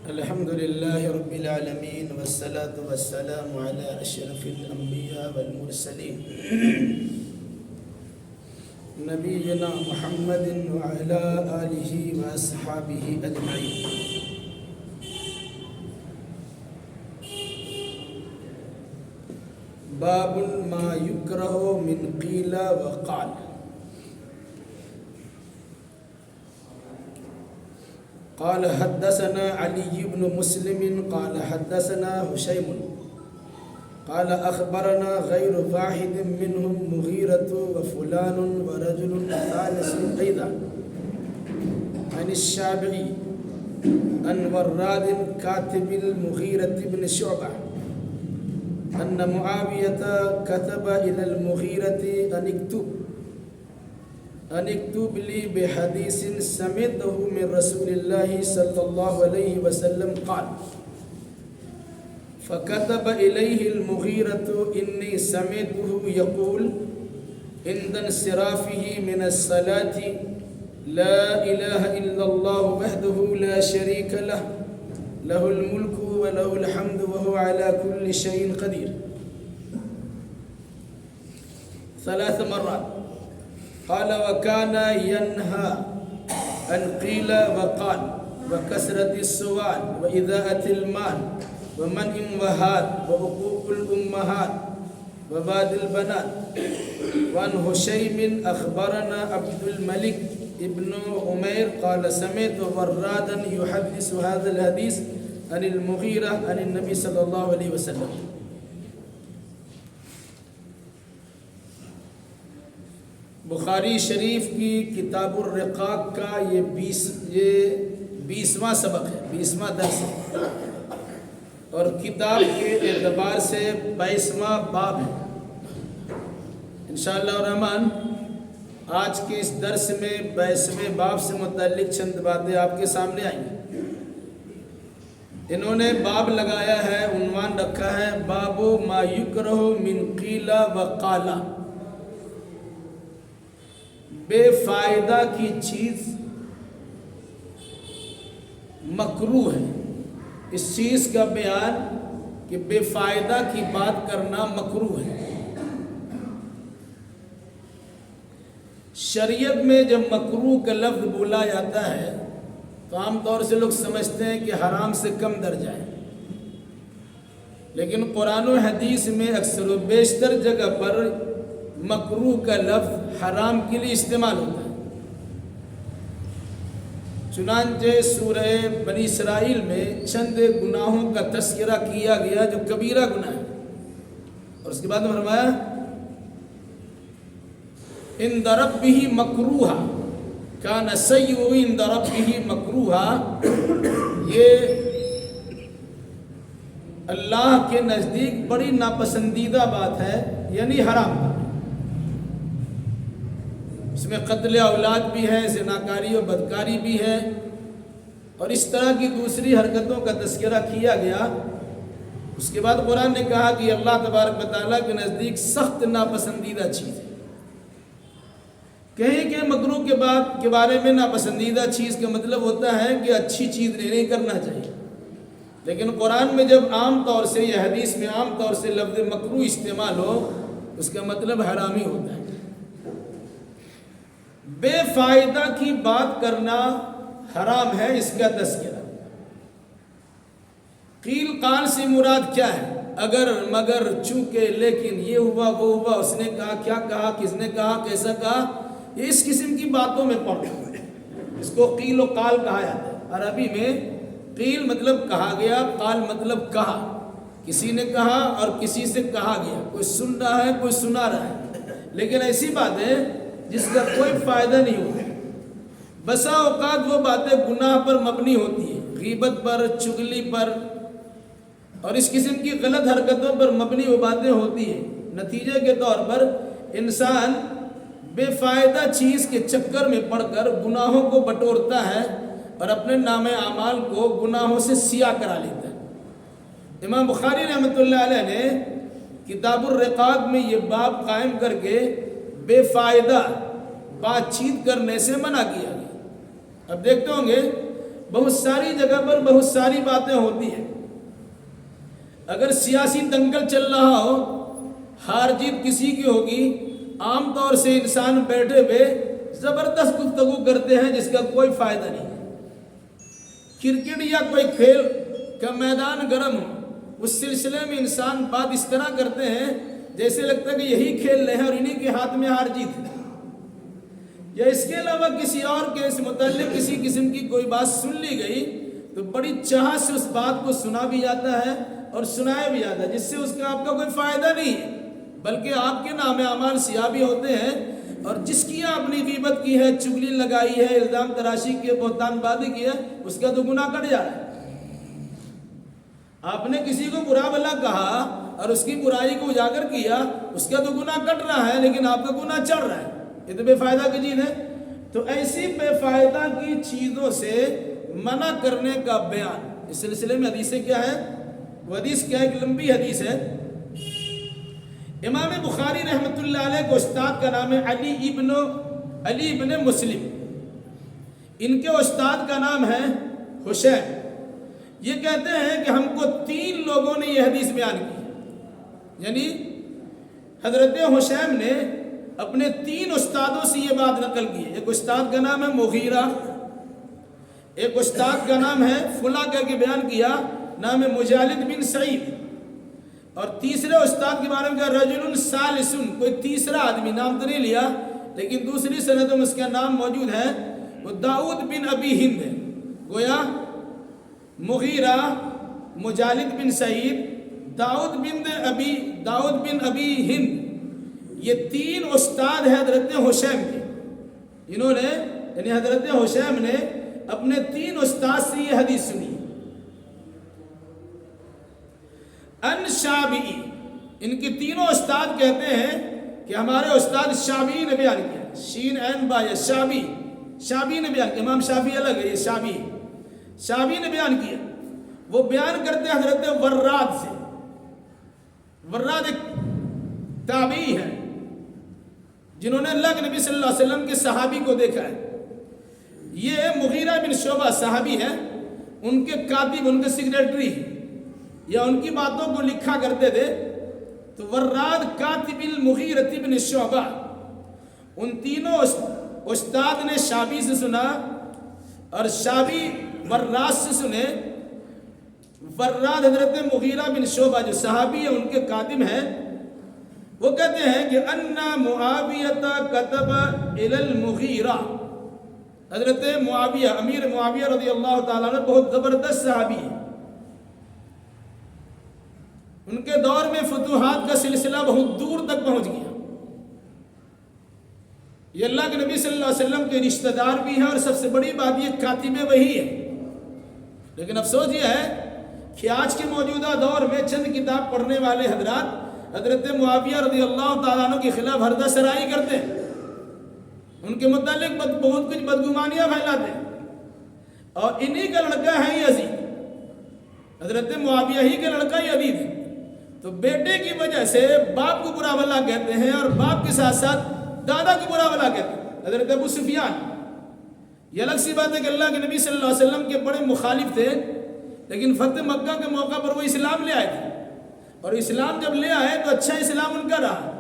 الحمد لله رب العالمين والصلاة والسلام على أشرف الأنبياء والمرسلين نبينا محمد وعلى آله وأصحابه أجمعين. باب ما يكره من قيل وقال. قال حدثنا علي بن مسلم قال حدثنا هشيم قال أخبرنا غير واحد منهم مغيرة وفلان ورجل ثالث أيضا عن الشافعي عن وراد كاتب المغيرة بن شعبة أن معاوية كتب إلى المغيرة أن اكتب لي بحديث سمعته من رسول الله صلى الله عليه وسلم قال فكتب إليه المغيرة إني سمعته يقول عند انصرافه من الصلاة لا إله إلا الله وحده لا شريك له له الملك وله الحمد وهو على كل شيء قدير 3 مرات. قال وكان ينهى عن قيل وقال وكسرة السؤال وإذاءة المال ومنع وهات وعقوق الأمهات وباد البنات. وعن هشيم أخبرنا عبد الملك ابن عمير قال سمعت ورادا يحدث هذا الحديث عن المغيرة عن النبي صلى الله عليه وسلم. بخاری شریف کی کتاب الرقاق کا یہ 20واں سبق ہے، 20واں درس ہے، اور کتاب کے اعتبار سے 22واں باب ہے. انشاءاللہ الرحمن آج کے اس درس میں 22ویں باب سے متعلق چند باتیں آپ کے سامنے آئیں گی. انہوں نے باب لگایا ہے، عنوان رکھا ہے باب ما یکرہ من قیل و قال. بے فائدہ کی چیز مکروہ ہے. اس چیز کا بیان کہ بے فائدہ کی بات کرنا مکروہ ہے. شریعت میں جب مکروہ کا لفظ بولا جاتا ہے تو عام طور سے لوگ سمجھتے ہیں کہ حرام سے کم درجہ ہے، لیکن قرآن و حدیث میں اکثر و بیشتر جگہ پر مکروہ کا لفظ حرام کے لیے استعمال ہوتا ہے. چنانچہ سورہ بنی اسرائیل میں چند گناہوں کا تذکرہ کیا گیا جو کبیرہ گناہ ہے، اور اس کے بعد فرمایا عند ربہ مکروہا کان سیئہ عند ربہ مکروہا. یہ اللہ کے نزدیک بڑی ناپسندیدہ بات ہے، یعنی حرام. اس میں قتل اولاد بھی ہے، زناکاری و بدکاری بھی ہے، اور اس طرح کی دوسری حرکتوں کا تذکرہ کیا گیا. اس کے بعد قرآن نے کہا کہ اللہ تبارک و تعالیٰ کے نزدیک سخت ناپسندیدہ چیز ہے. کہیں کہ مکروہ کے بارے میں ناپسندیدہ چیز کا مطلب ہوتا ہے کہ اچھی چیز نہیں کرنا چاہیے، لیکن قرآن میں جب عام طور سے یا حدیث میں عام طور سے لفظ مکروہ استعمال ہو اس کا مطلب حرامی ہوتا ہے. بے فائدہ کی بات کرنا حرام ہے، اس کا تذکرہ. قیل قال سے مراد کیا ہے؟ اگر مگر چونکہ لیکن یہ ہوا وہ ہوا، اس نے کہا کیا کہا، کس نے کہا، کیسا کہا، یہ اس قسم کی باتوں میں پڑھتا ہے. اس کو قیل و قال کہا جاتا ہے. عربی میں قیل مطلب کہا گیا، قال مطلب کہا. کسی نے کہا اور کسی سے کہا گیا، کوئی سن رہا ہے کوئی سنا رہا ہے، لیکن ایسی باتیں جس کا کوئی فائدہ نہیں ہوتا. بسا اوقات وہ باتیں گناہ پر مبنی ہوتی ہیں، غیبت پر، چغلی پر اور اس قسم کی غلط حرکتوں پر مبنی وہ باتیں ہوتی ہیں. نتیجے کے طور پر انسان بے فائدہ چیز کے چکر میں پڑ کر گناہوں کو بٹورتا ہے اور اپنے نام اعمال کو گناہوں سے سیاہ کرا لیتا ہے. امام بخاری رحمۃ اللہ علیہ نے کتاب الرقاق میں یہ باب قائم کر کے بے فائدہ بات چیت کرنے سے منع کیا گیا. اب دیکھتے ہوں گے بہت ساری جگہ پر بہت ساری باتیں ہوتی ہیں. اگر سیاسی دنگل چل رہا ہو، ہار جیت کسی کی ہوگی، عام طور سے انسان بیٹھے ہوئے زبردست گفتگو کرتے ہیں جس کا کوئی فائدہ نہیں ہے. کرکٹ یا کوئی کھیل کا میدان گرم ہو، اس سلسلے میں انسان بات اس طرح کرتے ہیں جیسے لگتا ہے کہ یہی کھیل رہے ہیں اور انہی کے ہاتھ میں ہار جیت ہے. یا اس کے علاوہ کسی اور کے اس متعلق کسی قسم کی کوئی بات سن لی گئی تو بڑی چاہت سے اس بات کو سنا بھی جاتا ہے اور سنایا بھی جاتا ہے، جس سے اس کا آپ کا کوئی فائدہ نہیں ہے، بلکہ آپ کے نام اعمال سیاہ بھی ہوتے ہیں. اور جس کی آپ نے غیبت کی ہے، چغلی لگائی ہے، الزام تراشی کی ہے، بہتان بازی کی ہے، اس کا تو گناہ کٹ جا رہا ہے. آپ نے کسی کو برا بھلا کہا اور اس کی برائی کو اجاگر کیا، اس کا تو گناہ کٹ رہا ہے لیکن آپ کا گناہ چڑھ رہا ہے. یہ تو بے فائدہ کی چیز ہے. تو ایسی بے فائدہ کی چیزوں سے منع کرنے کا بیان، اس سلسلے میں حدیثیں کیا ہے؟ وہ حدیث کیا ہے؟ ایک لمبی حدیث ہے. امام بخاری رحمۃ اللہ علیہ کو استاد کا نام ہے علی ابن مسلم. ان کے استاد کا نام ہے حسین. یہ کہتے ہیں کہ ہم کو 3 لوگوں نے یہ حدیث بیان کی، یعنی حضرت حسین نے اپنے 3 استادوں سے یہ بات نقل کی. ایک استاد کا نام ہے مغیرہ، ایک استاد کا نام ہے فلاں کہہ کے بیان کیا، نام ہے مجالد بن سعید، اور تیسرے استاد کے بارے میں کہا رجل ثالث، کوئی تیسرا آدمی، نام تو نہیں لیا لیکن دوسری سندوں میں اس کا نام موجود ہے، وہ داؤد بن ابی ہند ہے. گویا مغیرہ، مجالد بن سعید، داؤد بن ابی ہند، یہ 3 استاد ہیں حضرت حسین کے. انہوں نے یعنی حضرت حسین نے اپنے 3 استاد سے یہ حدیث سنی. ان شابعی، ان کے تینوں استاد کہتے ہیں کہ ہمارے استاد شابعی نے بیان کیا. شین عین با، شابعی نے بیان کیا. امام شافعی الگ ہے، یہ شابعی نے بیان کیا. وہ بیان کرتے ہیں حضرت وراد سے. وراد ایک تابعی ہے جنہوں نے اللہ کے نبی صلی اللہ علیہ وسلم کے صحابی کو دیکھا ہے. یہ مغیرہ بن شعبہ صحابی ہے، ان کے کاتب، ان کے سیکریٹری یا ان کی باتوں کو لکھا کرتے تھے. تو وراد کاتب المغیرہ بن شعبہ، ان تینوں استاد نے شابی سے سنا اور شابی وراد سے سنے. وراد حضرت مغیرہ بن شعبہ جو صحابی ہے، ان کے کاتب ہیں، وہ کہتے ہیں کہ ان معاویہ کتب الی المغیرہ. حضرت معاویہ، امیر معاویہ رضی اللہ تعالیٰ عنہ بہت زبردست صحابی ہے. ان کے دور میں فتوحات کا سلسلہ بہت دور تک پہنچ گیا. یہ اللہ کے نبی صلی اللہ علیہ وسلم کے رشتہ دار بھی ہیں، اور سب سے بڑی بات یہ کاتب وحی ہے. لیکن افسوس یہ ہے کہ آج کے موجودہ دور میں چند کتاب پڑھنے والے حضرات حضرت معاویہ رضی اللہ تعالیٰ عنہ کے خلاف حردہ سرائی کرتے ہیں، ان کے متعلق بہت کچھ بدگمانیاں پھیلاتے ہیں. اور انہی کا لڑکا ہے یزید، حضرت معاویہ ہی کا لڑکا یزید ہے. تو بیٹے کی وجہ سے باپ کو برا بھلا کہتے ہیں، اور باپ کے ساتھ ساتھ دادا کو برا بھلا کہتے ہیں. حضرت ابو سفیان، یہ الگ سی بات ہے کہ اللہ کے نبی صلی اللہ علیہ وسلم کے بڑے مخالف تھے، لیکن فتح مکہ کے موقع پر وہ اسلام لے آئے تھے. اور اسلام جب لے آئے تو اچھا اسلام ان کا رہا.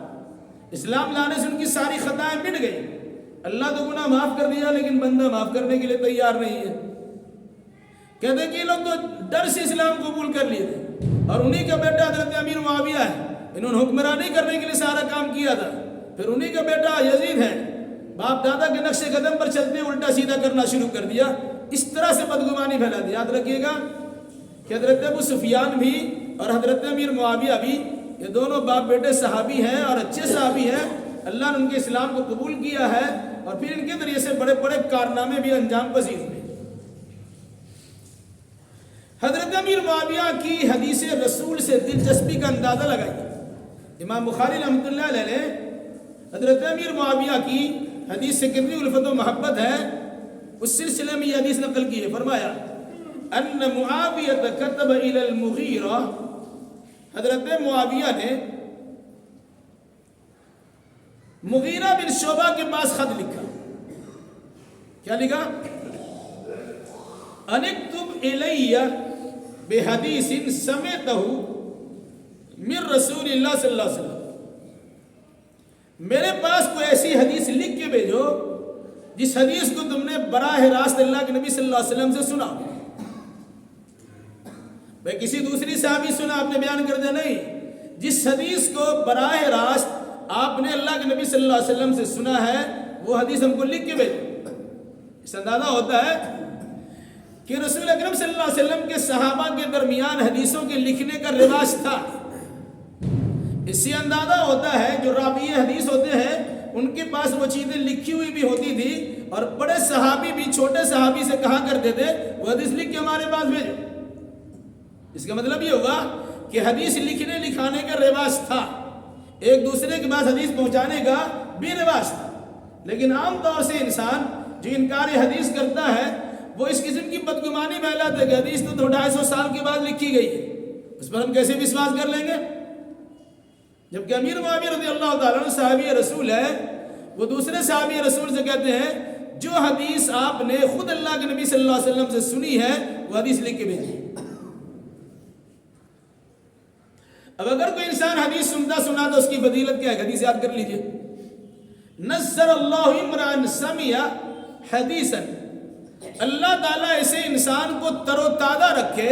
اسلام لانے سے ان کی ساری خطائیں مٹ گئی. اللہ تو گناہ معاف کر دیا لیکن بندہ معاف کرنے کے لیے تیار نہیں ہے. کہتے ہیں کہ یہ لوگ تو ڈر سے اسلام قبول کر لیے تھے، اور انہی کا بیٹا حضرت امیر معاویہ ہے، انہوں نے حکمرانی کرنے کے لیے سارا کام کیا تھا. پھر انہی کا بیٹا یزید ہے، باپ دادا کے نقش قدم پر چلتے الٹا سیدھا کرنا شروع کر دیا. اس طرح سے بدگمانی پھیلا دی. یاد رکھیے گا کہ حضرت ابو سفیان بھی اور حضرت امیر معاویہ بھی، یہ دونوں باپ بیٹے صحابی ہیں اور اچھے صحابی ہیں. اللہ نے ان کے اسلام کو قبول کیا ہے اور پھر ان کے ذریعے سے بڑے بڑے کارنامے بھی انجام پذیر ہوئے. حضرت امیر معاویہ کی حدیث رسول سے دلچسپی کا اندازہ لگائیے. امام بخاری رحمۃ اللہ علیہ نے حضرت امیر معاویہ کی حدیث سے کتنی الفت و محبت ہے اس سلسلے میں یہ حدیث نقل کی ہے. فرمایا ان معاویہ کتب الی المغیرہ، حضرت معاویہ نے مغیرہ بن شعبہ کے پاس خط لکھا. کیا لکھا؟ انکتب الی بحدیث سمعتہ من رسول اللہ صلی اللہ علیہ وسلم، میرے پاس کوئی ایسی حدیث لکھ کے بھیجو جس حدیث کو تم نے براہ راست اللہ کے نبی صلی اللہ علیہ وسلم سے سنا. بھائی کسی دوسری صحابی سنا آپ نے بیان کر دیا، نہیں، جس حدیث کو براہ راست آپ نے اللہ کے نبی صلی اللہ علیہ وسلم سے سنا ہے وہ حدیث ہم کو لکھ کے بھیجو. اس اندازہ ہوتا ہے کہ رسول اکرم صلی اللہ علیہ وسلم کے صحابہ کے درمیان حدیثوں کے لکھنے کا رواج تھا. اس سے اندازہ ہوتا ہے جو راوی حدیث ہوتے ہیں ان کے پاس وہ چیزیں لکھی ہوئی بھی ہوتی تھی، اور بڑے صحابی بھی چھوٹے صحابی سے کہا کرتے تھے وہ حدیث لکھ کے ہمارے پاس بھیجو. اس کا مطلب یہ ہوگا کہ حدیث لکھنے لکھانے کا رواج تھا، ایک دوسرے کے پاس حدیث پہنچانے کا بھی رواج تھا. لیکن عام طور سے انسان جو انکار حدیث کرتا ہے وہ اس قسم کی بدگمانی پھیلاتا ہے کہ حدیث تو 250 سال کے بعد لکھی گئی ہے، اس پر ہم کیسے وشواس کر لیں گے. جبکہ امیر معاویہ رضی اللہ تعالیٰ عنہ صحابی رسول ہے، وہ دوسرے صحابی رسول سے کہتے ہیں جو حدیث آپ نے خود اللہ کے نبی صلی اللہ علیہ وسلم سے سنی ہے وہ حدیث لکھ کے بھیجیے. اب اگر کوئی انسان حدیث سنتا تو اس کی فضیلت کیا ہے؟ حدیث یاد کر لیجئے. نصر اللہ امرأ سمع حدیثا، اللہ تعالیٰ ایسے انسان کو تر و تازہ رکھے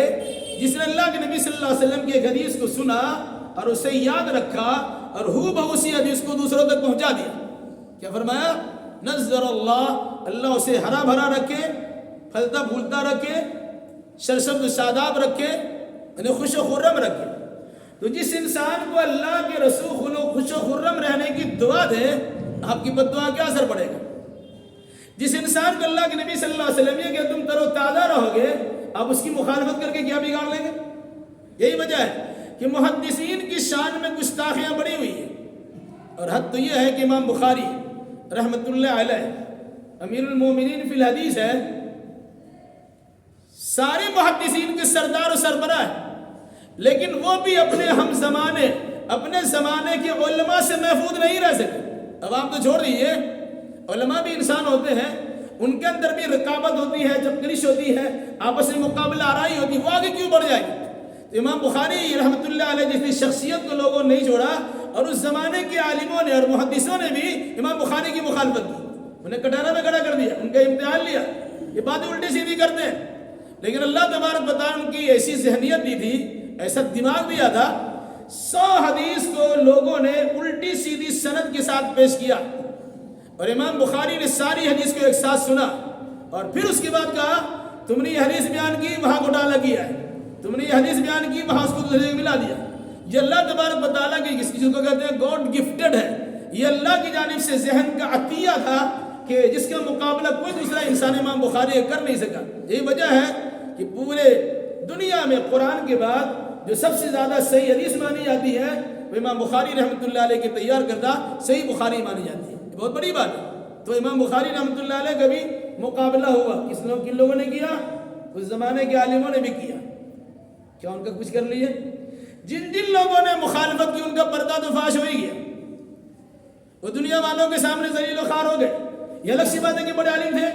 جس نے اللہ کے نبی صلی اللہ علیہ وسلم کی ایک حدیث کو سنا اور اسے یاد رکھا اور ہو بہو اسی حدیث کو دوسروں تک پہنچا دیا. کیا فرمایا؟ نظر اللہ، اللہ اسے ہرا بھرا رکھے، پھلتا پھولتا رکھے، سرسبز شاداب رکھے، یعنی خوش و خرم رکھے. تو جس انسان کو اللہ کے رسول خوش و خرم رہنے کی دعا دے، آپ کی بد دعا کیا اثر پڑے گا؟ جس انسان کو اللہ کے نبی صلی اللہ علیہ وسلم یہ کہ تم تر و تازہ رہو گے، آپ اس کی مخالفت کر کے کیا بگاڑ لیں گے؟ یہی وجہ ہے کہ محدثین کی شان میں گستاخیاں بڑی ہوئی ہیں. اور حد تو یہ ہے کہ امام بخاری رحمۃ اللہ علیہ امیر المومنین فی الحدیث ہے، سارے محدثین کے سردار و سربراہ ہے، لیکن وہ بھی اپنے ہم زمانے اپنے زمانے کے علماء سے محفوظ نہیں رہ سکے. اب آپ تو چھوڑ دیجیے، علماء بھی انسان ہوتے ہیں، ان کے اندر بھی رقابت ہوتی ہے، جب کلش ہوتی ہے، آپس میں مقابلہ آرائی ہوتی ہے، وہ آگے کیوں بڑھ جائے گی؟ تو امام بخاری رحمۃ اللہ علیہ جیسی شخصیت کو لوگوں نے نہیں چھوڑا، اور اس زمانے کے عالموں نے اور محدثوں نے بھی امام بخاری کی مخالفت کی، انہیں کٹارہ میں کھڑا کر دیا، ان کا امتحان لیا. یہ باتیں الٹی سیدھی کرتے ہیں، لیکن اللہ تبارک و تعالیٰ ان کی ایسی ذہنیت دی تھی، ایسا دماغ دیا تھا، 100 حدیث کو لوگوں نے الٹی سیدھی سند کے ساتھ پیش کیا، اور امام بخاری نے ساری حدیث کو ایک ساتھ سنا، اور پھر اس کے بعد کہا تم نے یہ حدیث بیان کی، وہاں گھوٹالہ کیا ہے، تم نے یہ حدیث بیان کی، وہاں اس کو دوسرے کو ملا دیا. یہ اللہ تبارک و تعالیٰ کی جس کو کہتے ہیں گاڈ گفٹڈ ہے، یہ اللہ کی جانب سے ذہن کا عطیہ تھا کہ جس کا مقابلہ کوئی دوسرا انسان امام بخاری کر نہیں سکا. یہی وجہ ہے کہ پورے دنیا میں قرآن کے بعد جو سب سے زیادہ صحیح حدیث مانی جاتی ہے وہ امام بخاری رحمۃ اللہ علیہ کے تیار کردہ صحیح بخاری مانی جاتی ہے. یہ بہت بڑی بات ہے. تو امام بخاری رحمۃ اللہ علیہ کا بھی مقابلہ ہوا، کن لوگوں نے کیا؟ اس زمانے کے عالموں نے بھی کیا. کیا ان کا کچھ کر لیے؟ جن لوگوں نے مخالفت کی ان کا پردہ تو فاش ہو ہی گیا، وہ دنیا والوں کے سامنے ذلیل و خوار ہو گئے. یہ الگ سی بات ہے کہ بڑے عالم تھے،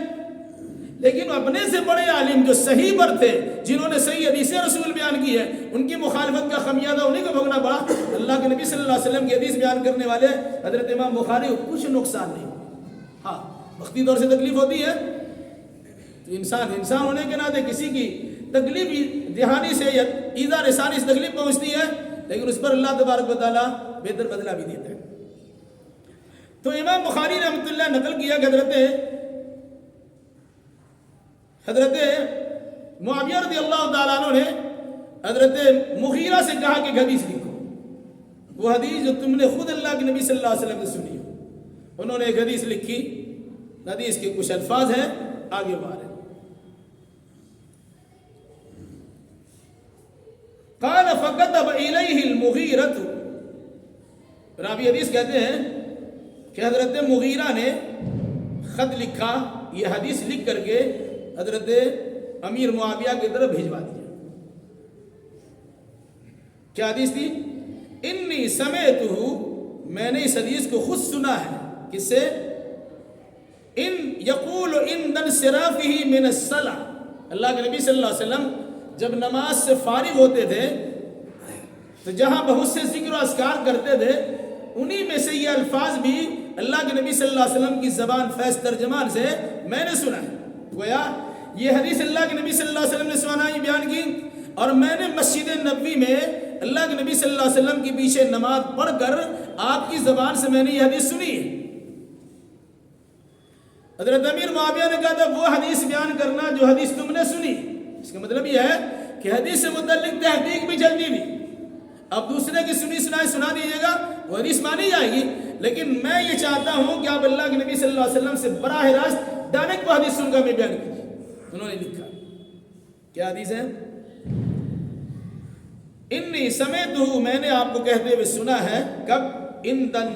لیکن اپنے سے بڑے عالم جو صحیح پر تھے، جنہوں نے صحیح حدیث رسول بیان کی ہے، ان کی مخالفت کا خمیازہ انہیں کو بھوگنا پڑا. اللہ کے نبی صلی اللہ علیہ وسلم کی حدیث بیان کرنے والے حضرت امام بخاری کو کچھ نقصان نہیں. ہاں وقتی طور سے تکلیف ہوتی ہے، تو انسان ہونے کے ناطے کسی کی تکلیف دہانی سے یا ایذا رسانی سے تکلیف پہنچتی ہے، لیکن اس پر اللہ تبارک و تعالیٰ بہتر بدلہ بھی دیتا ہے. تو امام بخاری رحمۃ اللہ نقل کیا کہ حضرت معاویہ رضی اللہ تعالیٰ عنہ نے حضرت مغیرہ سے کہا کہ حدیث لکھو، وہ حدیث جو تم نے خود اللہ کے نبی صلی اللہ علیہ وسلم سے سنی ہو. انہوں نے ایک حدیث لکھی، حدیث کے کچھ الفاظ ہیں آگے بار ہے. قال فكتب الیہ المغیرۃ، راوی حدیث کہتے ہیں کہ حضرت مغیرہ نے خط لکھا، یہ حدیث لکھ کر کے حضرت امیر معاویہ کی طرف بھیجوا دیا. کیا حدیث تھی؟ انی سمعتہ، میں نے اس حدیث کو خود سنا ہے. کس سے؟ ان یقول عند انصرافہ من الصلاۃ، اللہ کے نبی صلی اللہ علیہ وسلم جب نماز سے فارغ ہوتے تھے تو جہاں بہت سے ذکر و اذکار کرتے تھے انہی میں سے یہ الفاظ بھی اللہ کے نبی صلی اللہ علیہ وسلم کی زبان فیض ترجمان سے میں نے سنا ہے. گویا یہ حدیث اللہ کے نبی صلی اللہ علیہ وسلم نے سوانائی بیان کی اور میں نے مسجد نبوی میں اللہ کے نبی صلی اللہ علیہ وسلم کے پیچھے نماز پڑھ کر آپ کی زبان سے میں نے یہ حدیث سنی ہے. حضرت امیر معاویہ نے کہا تھا وہ حدیث بیان کرنا جو حدیث تم نے سنی. اس کا مطلب یہ ہے کہ حدیث سے متعلق تحقیق بھی چلتی تھی. اب دوسرے کی سنی سنائی سنا دیجیے گا وہ حدیث مانی جائے گی, لیکن میں یہ چاہتا ہوں کہ آپ اللہ کے نبی صلی اللہ علیہ وسلم سے براہ راست ڈائریکٹ وہ حدیث سن کر میں بیان کیجیے. انہوں نے لکھا کیا حدیث ہے؟ انی سمعتہ, میں نے آپ کو کہتے ہوئے سنا ہے. کب؟ اندن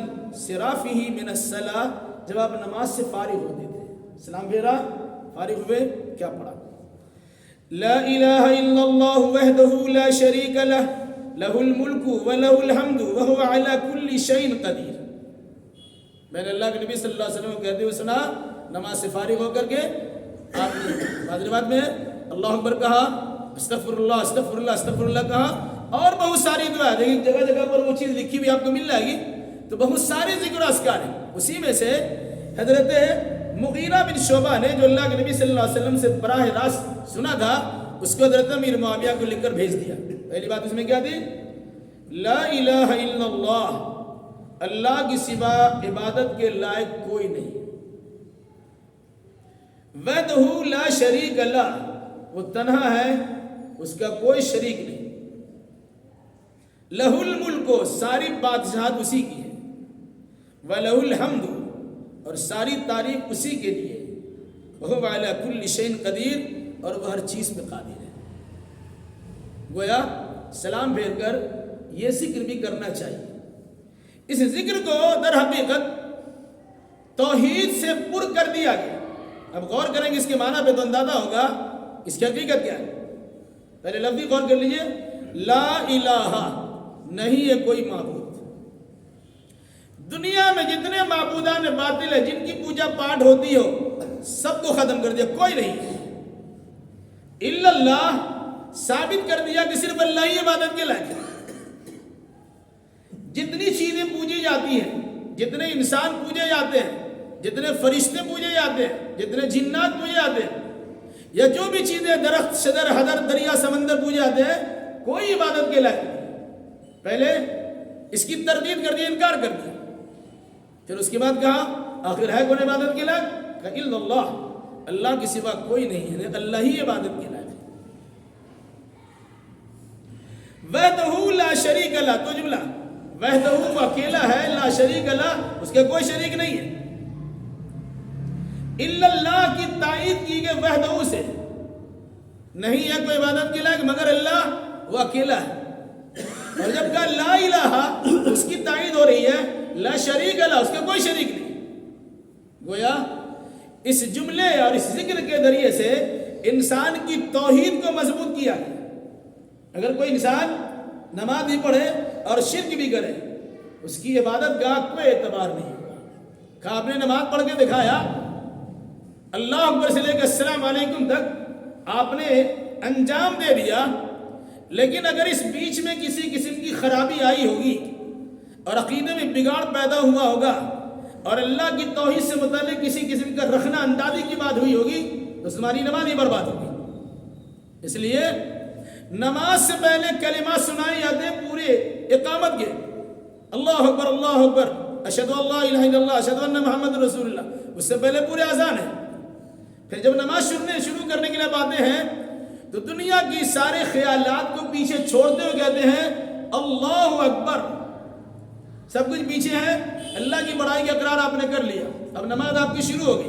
صرافہ من الصلاۃ, جب آپ نماز سے فارغ ہوتے تھے, سلام پھیرا, فارغ ہوئے, کیا پڑھا؟ لا الہ الا اللہ وحدہ لا شریک لہ لہ الملک ولہ الحمد وہو علی کل شیء قدیر. میں نے اللہ کے نبی صلی اللہ علیہ وسلم کو کہتے ہوئے سنا نماز سے فارغ ہو کر کے. آپ نے بعض روایت میں اللہ اکبر کہا, استغفر اللہ استغفر اللہ استغفر اللہ کہا, اور بہت ساری دعا ہے. جگہ جگہ پر وہ چیز لکھی بھی آپ کو مل جائے گی. تو بہت سارے ذکر و اذکار ہیں. اسی میں سے حضرت مغیرہ بن شعبہ نے جو اللہ کے نبی صلی اللہ علیہ وسلم سے براہ راست سنا تھا اس کو حضرت امیر معاویہ کو لکھ کر بھیج دیا. پہلی بات اس میں کیا تھی؟ لا الہ الا اللہ, اللہ کی سوا عبادت کے لائق کوئی نہیں. وحدہ لا شریک لہ, وہ تنہا ہے, اس کا کوئی شریک نہیں. لہ الملک, ساری بادشاہت اسی کی ہے. وَلَهُ الْحَمْدُ, اور ساری تعریف اسی کے لیے. وَهُوَ عَلَى كُلِّ شَيْءٍ قَدِيرٌ, اور وہ ہر چیز پہ قادر ہے. گویا سلام پھیر کر یہ ذکر بھی کرنا چاہیے. اس ذکر کو در حقیقت توحید سے پر کر دیا گیا. اب غور کریں گے اس کے معنی پہ تو اندازہ ہوگا اس کی حقیقت کیا ہے. پہلے لفظی غور کر لیجئے, لا الہ, نہیں ہے کوئی معبود. دنیا میں جتنے معبودان باطل ہیں جن کی پوجا پاٹ ہوتی ہو سب کو ختم کر دیا, کوئی نہیں. الا اللہ, ثابت کر دیا کہ صرف اللہ ہی عبادت کے لائق ہے. جتنی چیزیں پوجی جاتی ہیں, جتنے انسان پوجے جاتے ہیں, جتنے فرشتے پوجے جاتے ہیں, جتنے جنات پوجے جاتے ہیں, یا جو بھی چیزیں درخت شجر حجر دریا سمندر پوجے جاتے ہیں, کوئی عبادت کے لائق نہیں. پہلے اس کی تردید کر دی, انکار کر دیا. پھر اس کے بعد کہا آخر ہے کون عبادت کے لائق؟ کہ الا اللہ, اللہ کے سوا کوئی نہیں ہے, اللہ ہی عبادت کے لائق ہے. وحدہ لا شریک لہ, تو جملہ وحدہ وہ اکیلا ہے, لا شریک لہ اس کے کوئی شریک نہیں ہے. الا اللہ کی تائید کی گئی وحدہ سے, نہیں ہے کوئی عبادت کے لائق مگر اللہ, وہ اکیلا ہے. اور جب کہا لا الہ, اس کی تائید ہو رہی ہے لا شریک لہ, اس کا کوئی شریک نہیں. گویا اس جملے اور اس ذکر کے ذریعے سے انسان کی توحید کو مضبوط کیا ہے. اگر کوئی انسان نماز بھی پڑھے اور شرک بھی کرے اس کی عبادت کا کوئی اعتبار نہیں ہوگا. کہا آپ نے نماز پڑھ کے دکھایا, اللہ اکبر سے لے کے السلام علیکم تک آپ نے انجام دے دیا, لیکن اگر اس بیچ میں کسی قسم کی خرابی آئی ہوگی اور عقیدے میں بگاڑ پیدا ہوا ہوگا اور اللہ کی توحید سے متعلق کسی قسم کا رخنہ اندازی کی بات ہوئی ہوگی تو تمہاری نماز ہی برباد ہوگی. اس لیے نماز سے پہلے کلمات سنائی جاتے ہیں پورے اقامت کے, اللہ اکبر اشہد ان لا الہ الا اللہ اشہد ان محمد رسول اللہ, اس سے پہلے پورے اذان ہے. پھر جب نماز شروع کرنے کے لیے آتے ہیں تو دنیا کی سارے خیالات کو پیچھے چھوڑتے ہوئے کہتے ہیں اللہ اکبر. سب کچھ پیچھے ہے, اللہ کی بڑائی کا اقرار آپ نے کر لیا, اب نماز آپ کی شروع ہو گئی.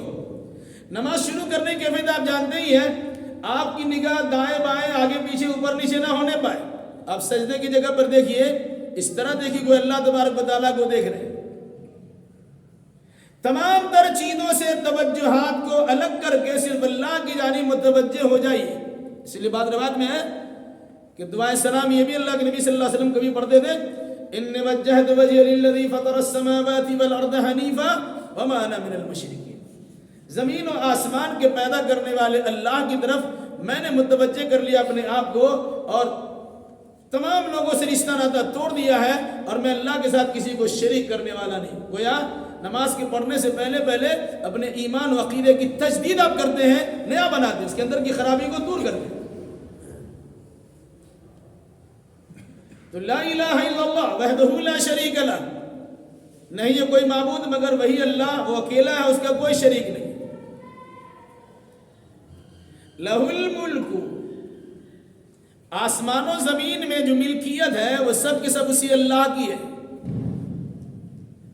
نماز شروع کرنے کی اہمیت آپ جانتے ہی ہیں, آپ کی نگاہ دائیں بائیں آگے پیچھے اوپر نیچے نہ ہونے پائے. آپ سجدے کی جگہ پر دیکھیے, اس طرح دیکھیے کوئی اللہ تبارک و تعالیٰ کو دیکھ رہے ہیں. تمام تر چیزوں سے توجہات کو الگ کر کے صرف اللہ کی جانب متوجہ ہو جائیے. اس لیے بعض روایت میں ہے کہ دعائے سلام یہ بھی اللہ کے نبی صلی اللہ علیہ وسلم کبھی پڑھتے تھے, انی وجہت وجہی للذی فطر السماوات والارض حنیفا وما انا من المشرکین. زمین و آسمان کے پیدا کرنے والے اللہ کی طرف میں نے متوجہ کر لیا اپنے آپ کو اور تمام لوگوں سے رشتہ ناطہ توڑ دیا ہے اور میں اللہ کے ساتھ کسی کو شریک کرنے والا نہیں. گویا نماز کے پڑھنے سے پہلے اپنے ایمان و عقیدے کی تجدید آپ کرتے ہیں, نیا بناتے ہیں, اس کے اندر کی خرابی کو دور کرتے ہیں. تو لا الہ الا اللہ وحدہ لا شریک لہ, نہیں ہے کوئی معبود مگر وہی اللہ, وہ اکیلا ہے, اس کا کوئی شریک نہیں. لہ الملک, آسمان و زمین میں جو ملکیت ہے وہ سب کے سب اسی اللہ کی ہے.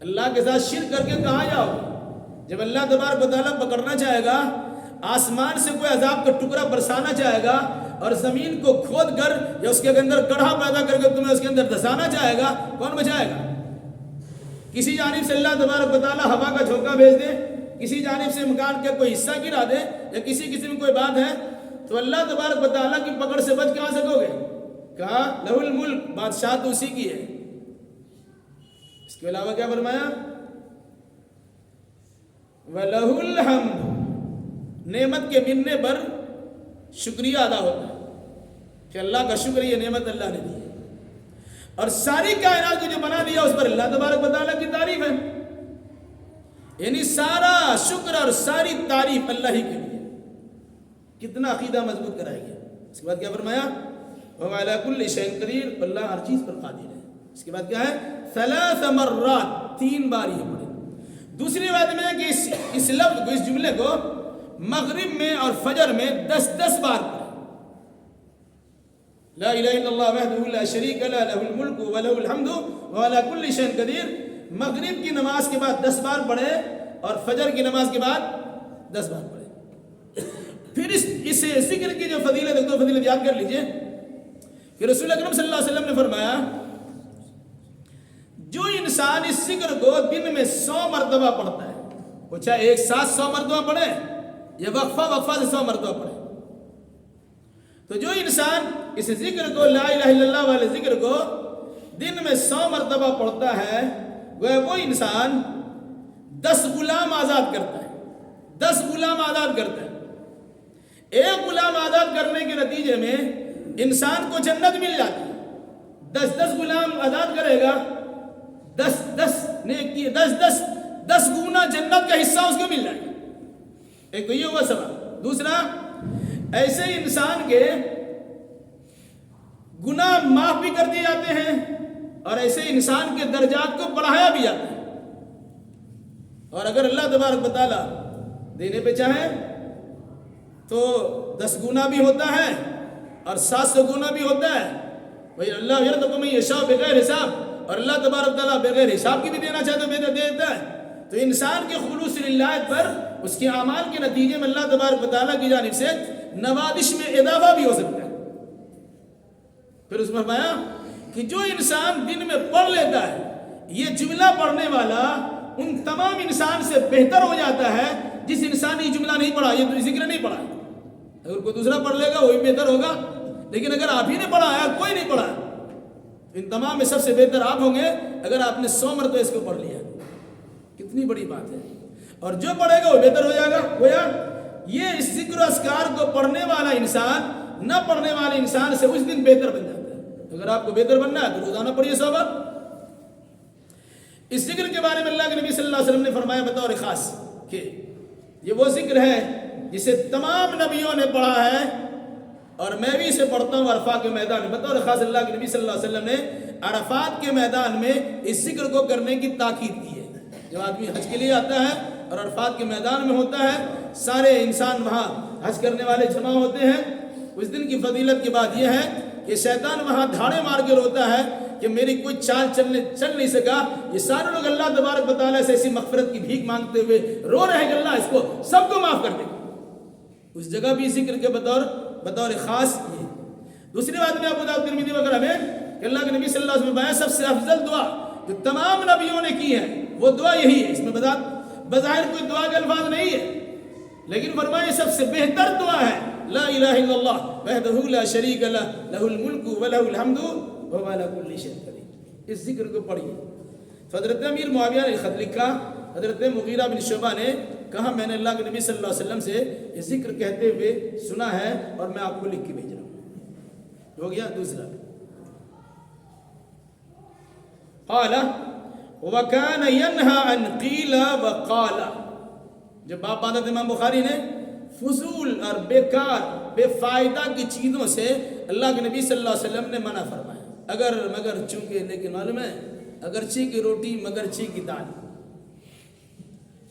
اللہ کے ساتھ شرک کر کے کہاں جاؤ؟ جب اللہ تبارک و تعالیٰ پکڑنا چاہے گا, آسمان سے کوئی عذاب کا ٹکڑا برسانا چاہے گا اور زمین کو کھود کر یا اس کے اندر گڑھا پیدا کر کے تمہیں اس کے اندر دھسانا چاہے گا, کون بچائے گا؟ کسی جانب سے اللہ تبارک و تعالیٰ ہوا کا جھونکا بھیج دے, کسی جانب سے مکان کا کوئی حصہ گرا دے, یا کسی قسم کوئی بات ہے تو اللہ تبارک و تعالیٰ کی پکڑ سے بچ کہاں سکو گے؟ کہا لہ الملک, بادشاہ تو اسی کی ہے. اس کے علاوہ کیا فرمایا؟ وَلَهُ الْحَمْدُ, نعمت کے ملنے پر شکریہ ادا ہوتا ہے کہ اللہ کا شکر, یہ نعمت اللہ نے دی ہے. اور ساری کائنات کو جو بنا دیا اس پر اللہ تبارک و تعالیٰ کی تعریف ہے. یعنی سارا شکر اور ساری تعریف اللہ ہی کے لیے. کتنا عقیدہ مضبوط کرائے گیا. اس کے بعد کیا فرمایا؟ وَهُوَ عَلَى كُلِّ شَيْءٍ قَدِيرٌ, اللہ ہر چیز پر قادر ہے. اس کے بعد کیا ہے؟ 3 مرات, 3 بار یہ پڑھے. دوسری بات میں ہے کہ اس لفظ کو, اس جملے کو مغرب میں اور فجر میں 10 بار پڑھے. لا الہ الا اللہ وحدہ لا شریک لہ لہ الملک ولہ الحمد وهو على كل شيء قدیر. مغرب کی نماز کے بعد 10 بار پڑھے اور فجر کی نماز کے بعد 10 بار پڑھے. پھر اس ذکر کی جو فضیلت ہے, تو فضیلت یاد کر لیجئے کہ رسول اکرم صلی اللہ علیہ وسلم نے فرمایا جو انسان اس ذکر کو دن میں 100 مرتبہ پڑھتا ہے, وہ چاہے ایک ساتھ 100 مرتبہ پڑھے یا وقفہ سے 100 مرتبہ پڑھے, تو جو انسان اس ذکر کو, لا الہ الا اللہ والے ذکر کو دن میں 100 مرتبہ پڑھتا ہے, وہ انسان 10 غلام آزاد کرتا ہے. 10 غلام آزاد کرتا ہے. ایک غلام آزاد کرنے کے نتیجے میں انسان کو جنت مل جاتی ہے. 10 غلام آزاد کرے گا, 10 نیکی, 10 گنا جنت کا حصہ اس کو مل جائے گا. ایک تو یہ ہوا سوال. دوسرا, ایسے انسان کے گناہ معاف بھی کر دیے جاتے ہیں اور ایسے انسان کے درجات کو بڑھایا بھی جاتا ہے. اور اگر اللہ تبارک و تعالیٰ دینے پہ چاہے تو 10 گنا بھی ہوتا ہے اور 700 گنا بھی ہوتا ہے. وہی اللہ یرزق من یشاء بغیر حساب, اور اللہ تبارک تعالیٰ بغیر حساب کی بھی دینا چاہے تو دے دیتا ہے. تو انسان کے خلوص للہ پر اس کے اعمال کے نتیجے میں اللہ تبارک و تعالیٰ کی جانب سے نوازش میں اضافہ بھی ہو سکتا ہے. پھر اس میں فرمایا کہ جو انسان دن میں پڑھ لیتا ہے, یہ جملہ پڑھنے والا ان تمام انسان سے بہتر ہو جاتا ہے جس انسان نے یہ جملہ نہیں پڑھا, یہ ذکر نہیں پڑھا. اگر کوئی دوسرا پڑھ لے گا وہی بہتر ہوگا, لیکن اگر آپ ہی نے پڑھا ہے, کوئی نہیں پڑھا ہے, ان تمام میں سب سے بہتر آپ ہوں گے اگر آپ نے 100 مرتبہ اس کو پڑھ لیا. کتنی بڑی بات ہے. اور جو پڑھے گا وہ بہتر ہو جائے گا. گویا یہ اس ذکر و اذکار کو پڑھنے والا انسان نہ پڑھنے والے انسان سے اس دن بہتر بن جاتا ہے. اگر آپ کو بہتر بننا ہے تو روزانہ پڑھیے 100 بار. اس ذکر کے بارے میں اللہ کے نبی صلی اللہ علیہ وسلم نے فرمایا بطور خاص کہ یہ وہ ذکر ہے جسے تمام نبیوں نے پڑھا ہے اور میں بھی اسے پڑھتا ہوں عرفات کے میدان میں. بطور خاص اللہ کے نبی صلی اللہ علیہ وسلم نے عرفات کے میدان میں اس ذکر کو کرنے کی تاکید کی ہے. جب آدمی حج کے لیے آتا ہے اور عرفات کے میدان میں ہوتا ہے, سارے انسان وہاں حج کرنے والے جمع ہوتے ہیں. اس دن کی فضیلت کی بات یہ ہے کہ شیطان وہاں دھاڑے مار کے روتا ہے کہ میری کوئی چال چل نہیں سکا. یہ سارے لوگ اللہ تبارک و تعالیٰ سے ایسی مغفرت کی بھیک مانگتے ہوئے رو رہے کہ اللہ اس کو سب کو معاف کر دے. اس جگہ بھی ذکر کے بطور خاص یہ. دوسری بات میں ابو داؤد ترمذی وغیرہ میں کہ اللہ کے نبی صلی اللہ علیہ وسلم نے سب سے افضل دعا جو تمام نبیوں نے کی ہے وہ دعا یہی ہے. اس میں بظاہر کوئی دعا کے الفاظ نہیں ہے, لیکن فرمائے سب سے بہتر دعا ہے لا الہ الا اللہ وحدہ لا شریک لہ لہ الملک ولہ الحمد وهو على كل شيء قدیر. اس ذکر کو پڑھیے. حضرت امیر معاویہ نے خط لکھا, حضرت مغیرہ بن شعبہ نے کہا میں نے اللہ کے نبی صلی اللہ علیہ وسلم سے یہ ذکر کہتے ہوئے سنا ہے اور میں آپ کو لکھ کے بھیج رہا ہوں. ہو گیا. دوسرا قال وكان ينهى عن قيل وقال. جب باب باندھا امام بخاری نے فضول اور بیکار بے فائدہ کی چیزوں سے اللہ کے نبی صلی اللہ علیہ وسلم نے منع فرمایا. اگر مگر چونکہ لیکن معلوم ہے اگرچہ کی روٹی مگرچہ کی دال،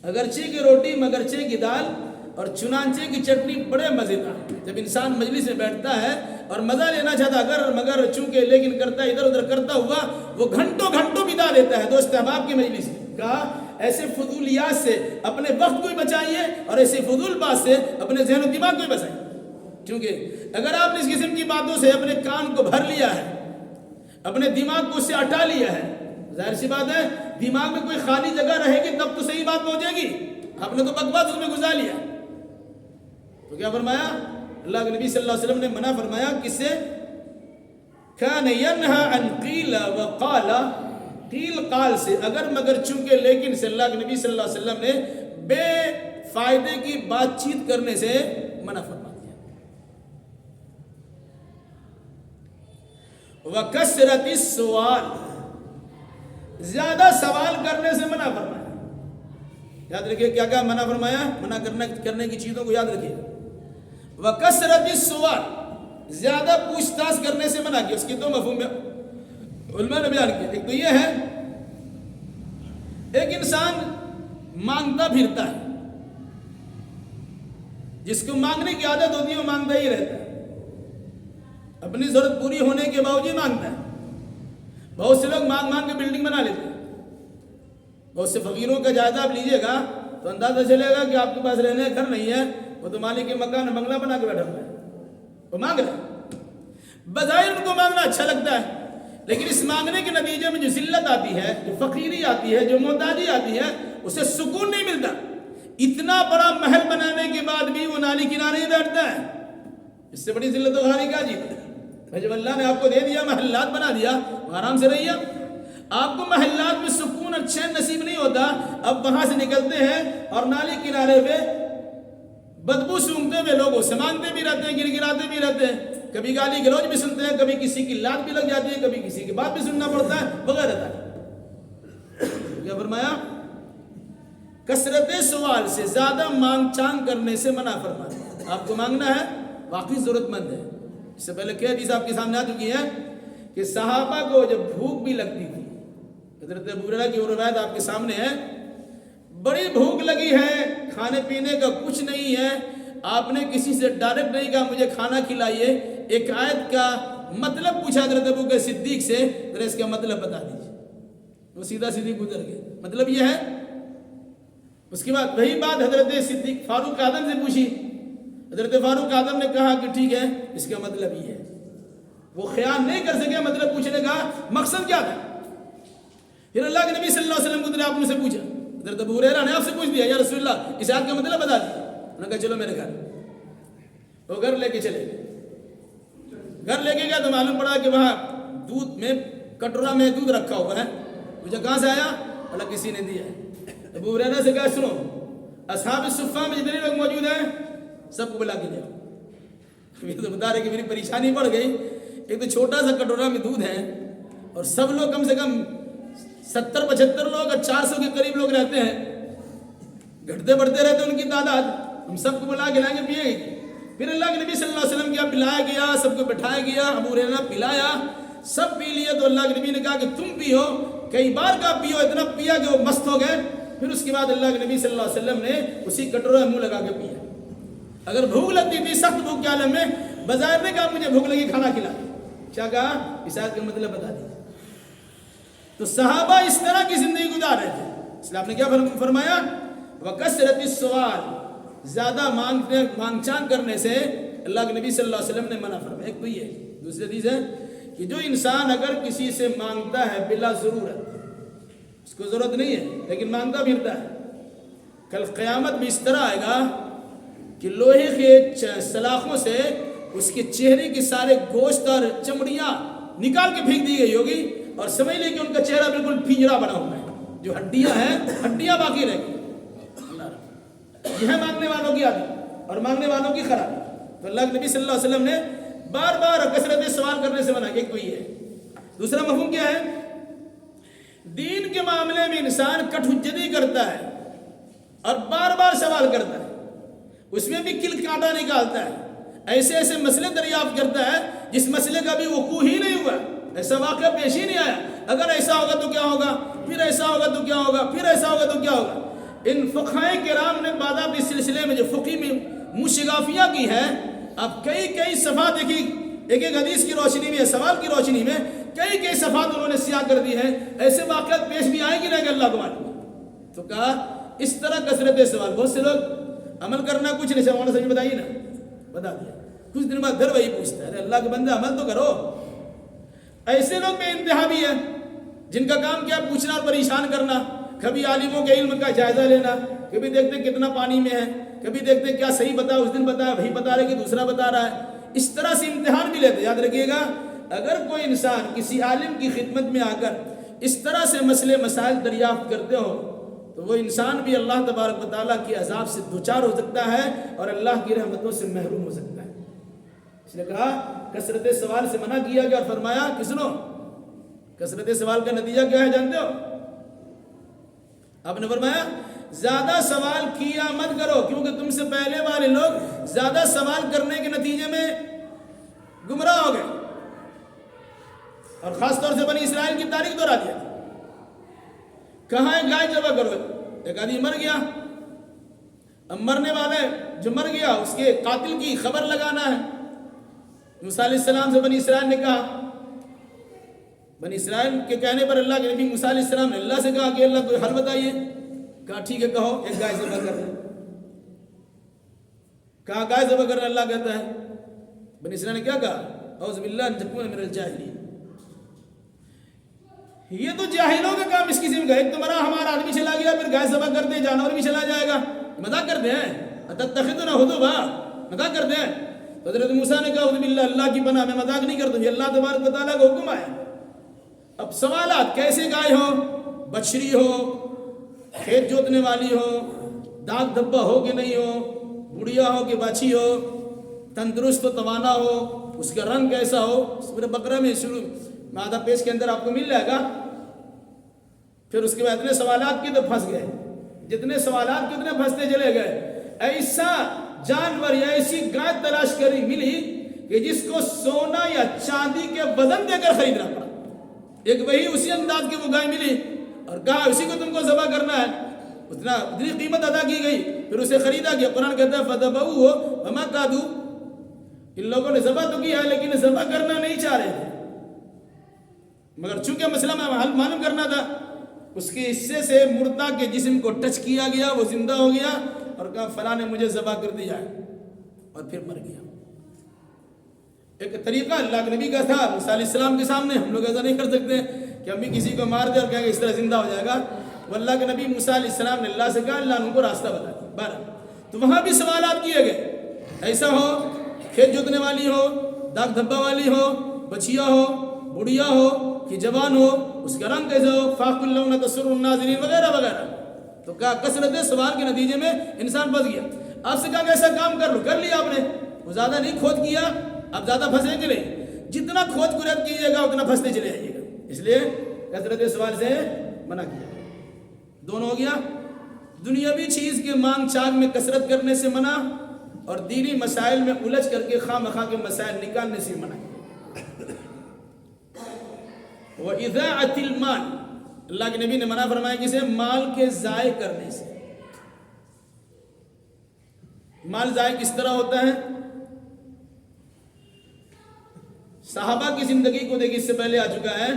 اگرچہ کی روٹی مگرچہ کی دال اور چنانچہ کی چٹنی بڑے مزیدار. جب انسان مجلس میں بیٹھتا ہے اور مزہ لینا چاہتا اگر مگر چونکہ لیکن کرتا ادھر ادھر کرتا ہوا وہ گھنٹوں گھنٹوں بتا دیتا ہے دوست احباب کی مجلس میں. کہا ایسے فضولیات سے اپنے وقت کو ہی بچائیے اور ایسے فضول بات سے اپنے ذہن و دماغ کو ہی بچائیے. کیونکہ اگر آپ نے اس قسم کی باتوں سے اپنے کان کو بھر لیا ہے، اپنے دماغ کو اس سے ہٹا لیا ہے، ظاہر سی بات ہے دماغ میں کوئی خالی جگہ رہے گی تب تو صحیح بات پہنچے گی. آپ نے تو بکواس اس میں گزار لیا. تو کیا فرمایا اللہ کے نبی صلی اللہ علیہ وسلم نے منع فرمایا کس سے؟ کان ینہا عن قیل وقال، قیل قال سے، اگر مگر چونکہ لیکن سے اللہ کے نبی صلی اللہ علیہ وسلم نے بے فائدے کی بات چیت کرنے سے منع فرما دیا. وکثرت السؤال، زیادہ سوال کرنے سے منع فرمایا. یاد رکھیے کیا کیا منع فرمایا؟ منع کرنے کی چیزوں کو یاد رکھیے. وکثرت السؤال، زیادہ پوچھ تاچھ کرنے سے منع کیا. اس کی دو مفہوم علماء نے بیان کیا. ایک تو یہ ہے ایک انسان مانگتا پھرتا ہے، جس کو مانگنے کی عادت ہوتی ہے وہ مانگتا ہی رہتا ہے، اپنی ضرورت پوری ہونے کے باوجود مانگتا ہے. بہت سے لوگ مانگ مانگ کے بلڈنگ بنا لیتے ہیں. بہت سے فقیروں کا جائزہ آپ لیجئے گا تو اندازہ چلے گا کہ آپ کے پاس رہنے گھر نہیں ہے، وہ تو مالک کے مکان بنگلہ بنا کے بیٹھا ہوا ہے، وہ مانگ رہے ہیں. بظاہر ان کو مانگنا اچھا لگتا ہے، لیکن اس مانگنے کے نتیجے میں جو ذلت آتی ہے، جو فقیری آتی ہے، جو محتاجی آتی ہے، اسے سکون نہیں ملتا. اتنا بڑا محل بنانے کے بعد بھی وہ نالی کنارے ہی بیٹھتا ہے. اس سے بڑی ذلت و خواری کیا جیت ہے؟ جب اللہ نے آپ کو دے دیا، محلات بنا دیا، آرام سے رہیے. آپ کو محلات میں سکون اچھے نصیب نہیں ہوتا، اب وہاں سے نکلتے ہیں اور نالی کنارے پہ بدبو سونگتے ہوئے لوگوں سے مانگتے بھی رہتے ہیں، گر گراتے بھی رہتے ہیں. کبھی گالی گلوچ بھی سنتے ہیں، کبھی کسی کی لات بھی لگ جاتی ہے، کبھی کسی کی بات بھی سننا پڑتا ہے وغیرہ. کیا فرمایا؟ کثرت سوال سے، زیادہ مانگ چانگ کرنے سے منع فرمایا. آپ کو مانگنا ہے، واقعی ضرورت مند ہے. اس سے پہلے کیا حدیث آپ کے سامنے آ چکی ہے کہ صحابہ کو جب بھوک بھی لگتی تھی، حضرت ابو ہریرہ کی وہ روایت آپ کے سامنے ہے، بڑی بھوک لگی ہے، کھانے پینے کا کچھ نہیں ہے، آپ نے کسی سے ڈائریکٹ نہیں کہا مجھے کھانا کھلائیے، ایک آیت کا مطلب پوچھا حضرت ابو بکر صدیق سے، ذرا اس کا مطلب بتا دیجیے. وہ سیدھا سیدھی گزر گئے. مطلب یہ ہے. اس کے بعد وہی بات حضرت صدیق فاروق اعظم سے پوچھی. حضرت فاروق اعظم نے کہا کہ ٹھیک ہے، اس کا مطلب یہ ہے. وہ خیال نہیں کر سکے مطلب پوچھنے کا مقصد کیا تھا. پھر اللہ کے نبی صلی اللہ علیہ وسلم کو آپ نے سے پوچھا، حضرت ابو ہریرہ نے آپ سے پوچھ دیا یا رسول اللہ اس آیت کا مطلب بتا دیا. انہوں نے کہا چلو میرے گھر. وہ گھر لے کے چلے گئے. گھر لے کے گیا تو معلوم پڑا کہ وہاں دودھ میں کٹورا میں دودھ رکھا ہوا ہے. مجھے کہاں سے آیا؟ اللہ کسی نے دیا ہے. ابو ہریرہ سے کہا سنو، اصحاب الصفہ میں جتنے لوگ موجود ہیں سب کو بلا کے لے آؤ. یہ تو بتا رہے کہ میری پریشانی بڑھ گئی. ایک تو چھوٹا سا کٹورا میں دودھ ہے اور سب لوگ کم سے کم 70-75 لوگ اور 400 کے قریب لوگ رہتے ہیں، گھٹتے بڑھتے رہتے ہیں ان کی تعداد. ہم سب کو بلا کے لائیں گے پیے گی. پھر اللہ کے نبی صلی اللہ علیہ وسلم کیا پلایا گیا، سب کو بٹھایا گیا. ابو ہریرہ پلایا، سب پی لیے تو اللہ کے نبی نے کہا کہ تم پیو. کئی بار کا پیو، اتنا پیا کہ وہ مست ہو گئے. پھر اس کے بعد اللہ کے نبی صلی اللہ علیہ وسلم نے اسی کٹورے میں منہ لگا کے پیا. اگر بھوک لگتی تھی سخت بھوک کے عالم میں، بظاہر نے کہا مجھے بھوک لگی کھانا کھلا. کیا کہا؟ اس آیت کا مطلب بتا دیا. تو صحابہ اس طرح کی زندگی گزار رہے تھے. اس لیے آپ نے کیا فرمایا؟ وکثرت السؤال، زیادہ مانگ چانگ کرنے سے اللہ کے نبی صلی اللہ علیہ وسلم نے منع فرمایا. ایک تو یہ. دوسری حدیث ہے کہ جو انسان اگر کسی سے مانگتا ہے بلا ضرورت، اس کو ضرورت نہیں ہے لیکن مانگتا پھرتا ہے، کل قیامت میں اس طرح آئے گا کہ لوہے کے سلاخوں سے اس کے چہرے کے سارے گوشت اور چمڑیاں نکال کے پھینک دی گئی ہوگی اور سمجھ لیں کہ ان کا چہرہ بالکل پھنجرا بنا ہوا ہے. جو ہڈیاں ہیں ہڈیاں باقی رہ گئی. یہ ہے مانگنے والوں کی عادت اور مانگنے والوں کی خرابی. تو اللہ کے نبی صلی اللہ علیہ وسلم نے بار بار کثرت سوال کرنے سے منع کیا. ایک تو یہ ہے. دوسرا مفہوم کیا ہے؟ دین کے معاملے میں انسان کٹ حجتی کرتا ہے اور بار بار سوال کرتا ہے, اس میں بھی کل کانٹا نکالتا ہے, ایسے ایسے مسئلے دریافت کرتا ہے جس مسئلے کا بھی وقوع ہی نہیں ہوا, ایسا واقعہ پیش ہی نہیں آیا. اگر ایسا ہوگا تو کیا ہوگا, پھر ایسا ہوگا تو کیا ہوگا, پھر ایسا ہوگا تو کیا ہوگا. ان فقہائے کرام نے بعد اس سلسلے میں جو فقہی میں مشگافیاں کی ہے, اب کئی صفحات دیکھی, ایک ایک حدیث کی روشنی میں, سوال کی روشنی میں کئی صفحات انہوں نے سیاہ کر دی ہے. ایسے واقعات پیش بھی آئیں گی نہیں کہ اللہ کو معلوم. تو کہا اس طرح کثرت سوال. بہت سے لوگ عمل کرنا کچھ نہیں, سوال سمجھ بتائیے نا, بتا دیا. کچھ دن بعد گھر وہی پوچھتا ہے, اللہ کے بندہ عمل تو کرو. ایسے لوگ بے انتہا بھی ہیں جن کا کام کیا پوچھنا اور پریشان کرنا, کبھی عالموں کے علم کا جائزہ لینا, کبھی دیکھتے کتنا پانی میں ہے, کبھی دیکھتے کیا صحیح بتا, اس دن بتا وہی بتا رہے کہ دوسرا بتا رہا ہے. اس طرح سے امتحان بھی لیتے. یاد رکھیے گا, اگر کوئی انسان کسی عالم کی خدمت میں آ کر اس طرح سے مسئلے مسائل دریافت کرتے ہو تو وہ انسان بھی اللہ تبارک و تعالیٰ کے عذاب سے دوچار ہو سکتا ہے اور اللہ کی رحمتوں سے محروم ہو سکتا ہے. اس نے کہا کثرت سوال سے منع کیا گیا اور فرمایا کس نے کثرت سوال کا نتیجہ کیا ہے جانتے ہو؟ آپ نے فرمایا زیادہ سوال کیا مت کرو, کیونکہ تم سے پہلے والے لوگ زیادہ سوال کرنے کے نتیجے میں گمراہ ہو گئے. اور خاص طور سے بنی اسرائیل کی تاریخ دہرا دیا. کہاں ہے گائے ذبح کرو, ایک آدمی مر گیا, اب مرنے والے جو مر گیا اس کے قاتل کی خبر لگانا ہے. موسیٰ علیہ السلام سے بنی اسرائیل نے کہا, بنی اسرائیل کے کہنے پر اللہ کے نبی موسیٰ علیہ السلام نے اللہ سے کہا کہ اللہ کوئی حل بتائیے. کہا ٹھیک ہے کہو, ایک گائے ذبح کر رہے. کہا گائے ذبح کرنا اللہ کہتا ہے. بنی اسرائیل نے کیا کہا, اعوذ باللہ ان تکون من الجاہلین. یہ تو جاہلوں کا کام اس قسم کا. ایک تو مرا ہمارا آدمی چلا گیا, پھر گائے ذبح کرتے, جانور بھی چلا جائے گا, مذاق کرتے ہیں. اتتخذون ہزوا, مذاق کرتے ہیں. تو حضرت موسیٰ نے کہا اعوذ باللہ, اللہ کی پناہ, میں مذاق نہیں کرتا, یہ اللہ تبارک و تعالیٰ کا حکم آیا. اب سوالات کیسے گائے ہو, بچڑی ہو, کھیت جوتنے والی ہو, داغ دھبا ہو کہ نہیں ہو, بڑھیا ہو کہ باچھی ہو, تندرست و توانا ہو, اس کا رنگ کیسا ہو. سورہ بقرہ میں شروع مادہ پیش کے اندر آپ کو مل جائے گا. پھر اس کے بعد اتنے سوالات کی تو پھنس گئے, جتنے سوالات کتنے پھنستے چلے گئے. ایسا جانور یا ایسی گائے تلاش کری ملی کہ جس کو سونا یا چاندی کے وزن دے کر خریدنا پڑا. ایک وہی اسی انداز کی وہ گائے ملی اور کہا اسی کو تم کو ذبح کرنا ہے. اتنی قیمت ادا کی گئی, پھر اسے خریدا گیا. قرآن کہتا ہے فذبحوہ وما کادوا, ان لوگوں نے ذبح تو کیا ہے لیکن ذبح کرنا نہیں چاہ رہے تھے, مگر چونکہ مسئلہ میں حل معلوم کرنا تھا, اس کے حصے سے مردہ کے جسم کو ٹچ کیا گیا, وہ زندہ ہو گیا اور کہا فلاں نے مجھے ذبح کر دیا ہے, اور پھر مر گیا. ایک طریقہ اللہ کے نبی کا تھا موسیٰ علیہ السلام کے سامنے. ہم لوگ ایسا نہیں کر سکتے کہ ہم بھی کسی کو مار دیں اور کہیں گے اس طرح زندہ ہو جائے گا. وہ اللہ کے نبی موسیٰ علیہ السلام نے اللہ سے کہا, اللہ نے ان کو راستہ بتا دیا. 12 تو وہاں بھی سوالات کیے گئے. ایسا ہو کھیت جوتنے والی ہو, داغ دھبا والی ہو, بچیا ہو, بڑھیا ہو کہ جوان ہو, اس کا رنگ کیسا ہو, فاق اللون تسر الناظرین وغیرہ وغیرہ. تو کہا کثرت سوال کے نتیجے میں انسان پھنس گیا. آپ سے کہا کہ ایسا کام کر لو, کر لیا آپ نے, وہ زیادہ نہیں کھود کیا, اب زیادہ پھنسے گے نہیں. جتنا کھود کرد کیجیے گا اتنا پھنستے چلے جائیے گا. اس لیے کثرت سوال سے منع کیا. دونوں ہو گیا, دنیاوی چیز کے مانگ چانگ میں کثرت کرنے سے منع, اور دینی مسائل میں الجھ کر کے خواہ مخواہ کے مسائل نکالنے سے منع. وَإِذَاعَةِ الْمَالِ, اللہ کے نبی نے منع فرمایا کسے, مال کے ضائع کرنے سے. مال ضائع کس طرح ہوتا ہے؟ صحابہ کی زندگی کو دیکھ, اس سے پہلے آ چکا ہے,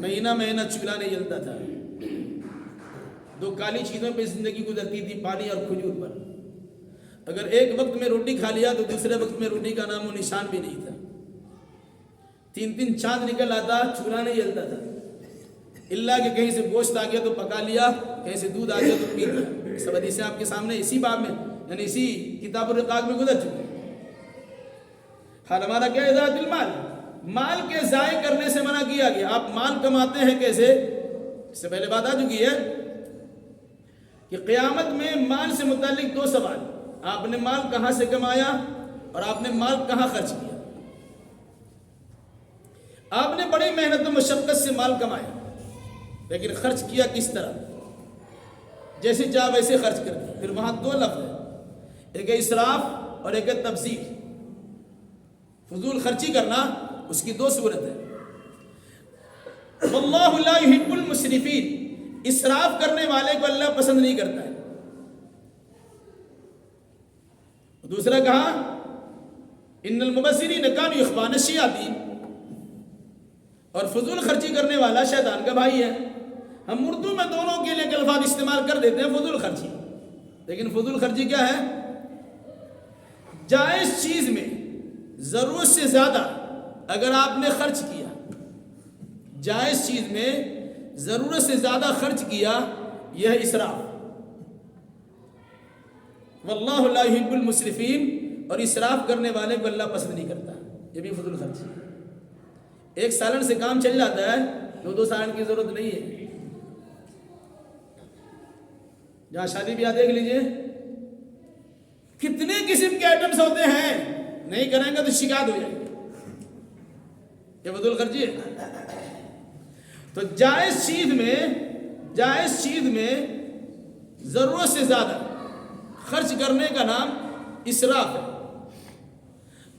مہینہ مہینہ چولہا نہیں جلتا تھا. 2 کالی چیزوں پہ زندگی گزرتی تھی, پانی اور کھجور پر. اگر ایک وقت میں روٹی کھا لیا تو دوسرے وقت میں روٹی کا نام و نشان بھی نہیں تھا. 3 چاند نکل آتا, چولہا نہیں جلتا تھا. اللہ کہ کہیں سے گوشت آ گیا تو پکا لیا, کہیں سے دودھ آ گیا تو پی لیا. سب حدیثیں آپ کے سامنے اسی باب میں, یعنی اسی کتاب الرقاق میں گزر چکی. حال ہمارا کیا ہے, ذات المال, مال کے ضائع کرنے سے منع کیا گیا. آپ مال کماتے ہیں کیسے, اس سے پہلے بات آ چکی ہے. کہ قیامت میں مال سے متعلق دو سوال، آپ نے مال کہاں سے کمایا اور آپ نے مال کہاں خرچ کیا۔ آپ نے بڑی محنت و مشقت سے مال کمایا، لیکن خرچ کیا کس طرح؟ جیسے چاہ ویسے خرچ کر دیا۔ پھر وہاں دو لفظ ہیں، ایک ہے اسراف اور ایک ہے تبذیر۔ فضول خرچی کرنا، اس کی دو صورت ہے۔ واللہ لا يحب المسرفین، اسراف کرنے والے کو اللہ پسند نہیں کرتا ہے۔ دوسرا کہا ان المبذرین کانوا اخوان الشیاطین، اور فضول خرچی کرنے والا شیطان کا بھائی ہے۔ ہم اردو میں دونوں کے لیے الفاظ استعمال کر دیتے ہیں، فضول خرچی، لیکن فضول خرچی کیا ہے؟ جائز چیز میں ضرورت سے زیادہ اگر آپ نے خرچ کیا، جائز چیز میں ضرورت سے زیادہ خرچ کیا، یہ ہے اسراف۔ واللہ لا يحب المسرفین، اور اسراف کرنے والے کو اللہ پسند نہیں کرتا، یہ بھی فضول خرچی۔ ایک سالن سے کام چل جاتا ہے، دو سالن کی ضرورت نہیں ہے۔ جہاں شادی بیاہ دیکھ لیجئے، کتنے قسم کے آئٹمس ہوتے ہیں، نہیں کریں گے تو شکایت ہو جائے گی، یہ فضول خرچی ہے۔ تو جائز چیز میں ضرورت سے زیادہ خرچ کرنے کا نام اسراف ہے،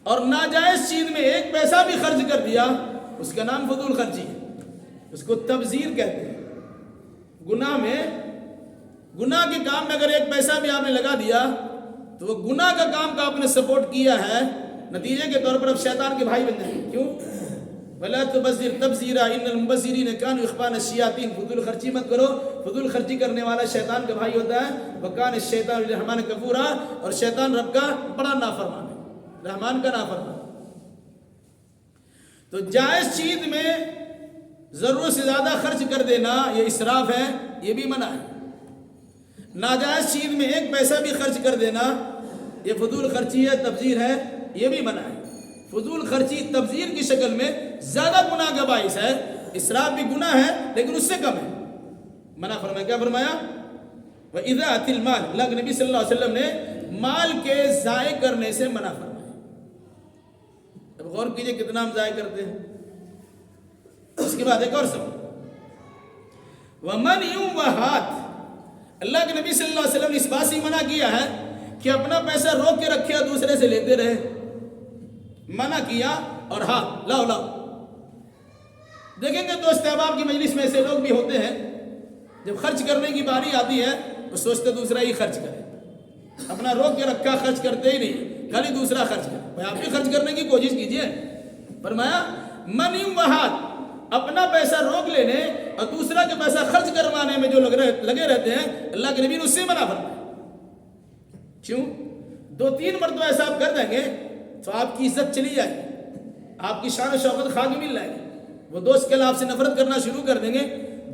اور ناجائز چیز میں ایک پیسہ بھی خرچ کر دیا، اس کا نام فضول خرچی ہے، اس کو تبذیر کہتے ہیں۔ گناہ کے کام میں اگر ایک پیسہ بھی آپ نے لگا دیا تو وہ گناہ کا کام کا آپ نے سپورٹ کیا ہے، نتیجے کے طور پر اب شیطان کے بھائی بن جائیں گے۔ کیوں؟ وَلَا تُبَذِّرْ تَبْذِيرًا إِنَّ الْمُبَذِّرِينَ كَانُوا إِخْوَانَ الشَّيَاطِينَ، فضول خرچی مت کرو، فضول خرچی کرنے والا شیطان کا بھائی ہوتا ہے۔ وَكَانَ الشَّيْطَانُ لِلرَّحْمَنِ كَفُورًا، اور شیطان رب کا بڑا نافرمان ہے، رحمان کا نافرمان۔ تو جائز چیز میں ضرورت سے زیادہ خرچ کر دینا یہ اسراف ہے، یہ بھی منع ہے۔ ناجائز چیز میں ایک پیسہ بھی خرچ کر دینا یہ فضول خرچی ہے، تبذیر ہے، یہ بھی منع ہے۔ فضول خرچی تبذیر کی شکل میں زیادہ گناہ کا باعث ہے، اسراف بھی گناہ ہے لیکن اس سے کم ہے۔ منع فرمایا، کیا فرمایا؟ وَإِذَاعَةِ الْمَالِ، اللہ کے نبی صلی اللہ علیہ وسلم نے مال کے ضائع کرنے سے منع فرمایا۔ اب غور کیجئے کتنا ہم ضائع کرتے ہیں۔ اس کے بعد ایک اور سوال، وَمَنْ يُوَّهَاتِ، اللہ کے نبی صلی اللہ علیہ وسلم نے اس بات سے منع کیا ہے کہ اپنا پیسہ روک کے رکھے اور دوسرے سے لیتے رہے، منع کیا۔ اور ہاں، لاؤ دیکھیں گے دوست احباب کی مجلس میں ایسے لوگ بھی ہوتے ہیں، جب خرچ کرنے کی باری آتی ہے تو سوچتے دوسرا ہی خرچ کرے، اپنا روک کے رکھا خرچ کرتے ہی نہیں، خالی دوسرا خرچ کرے۔ بھائی آپ بھی خرچ کرنے کی کوشش کیجئے۔ فرمایا من یوہات، اپنا پیسہ روک لینے اور دوسرا کے پیسہ خرچ کروانے میں جو لگے رہتے ہیں، اللہ کے نبی نے اس سے منع فرمایا۔ کیوں؟ 2-3 مرتبہ ایسا آپ کر دیں گے تو آپ کی عزت چلی جائے گی، آپ کی شان و شوکت خاک مل جائے گی، وہ دوست کل آپ سے نفرت کرنا شروع کر دیں گے،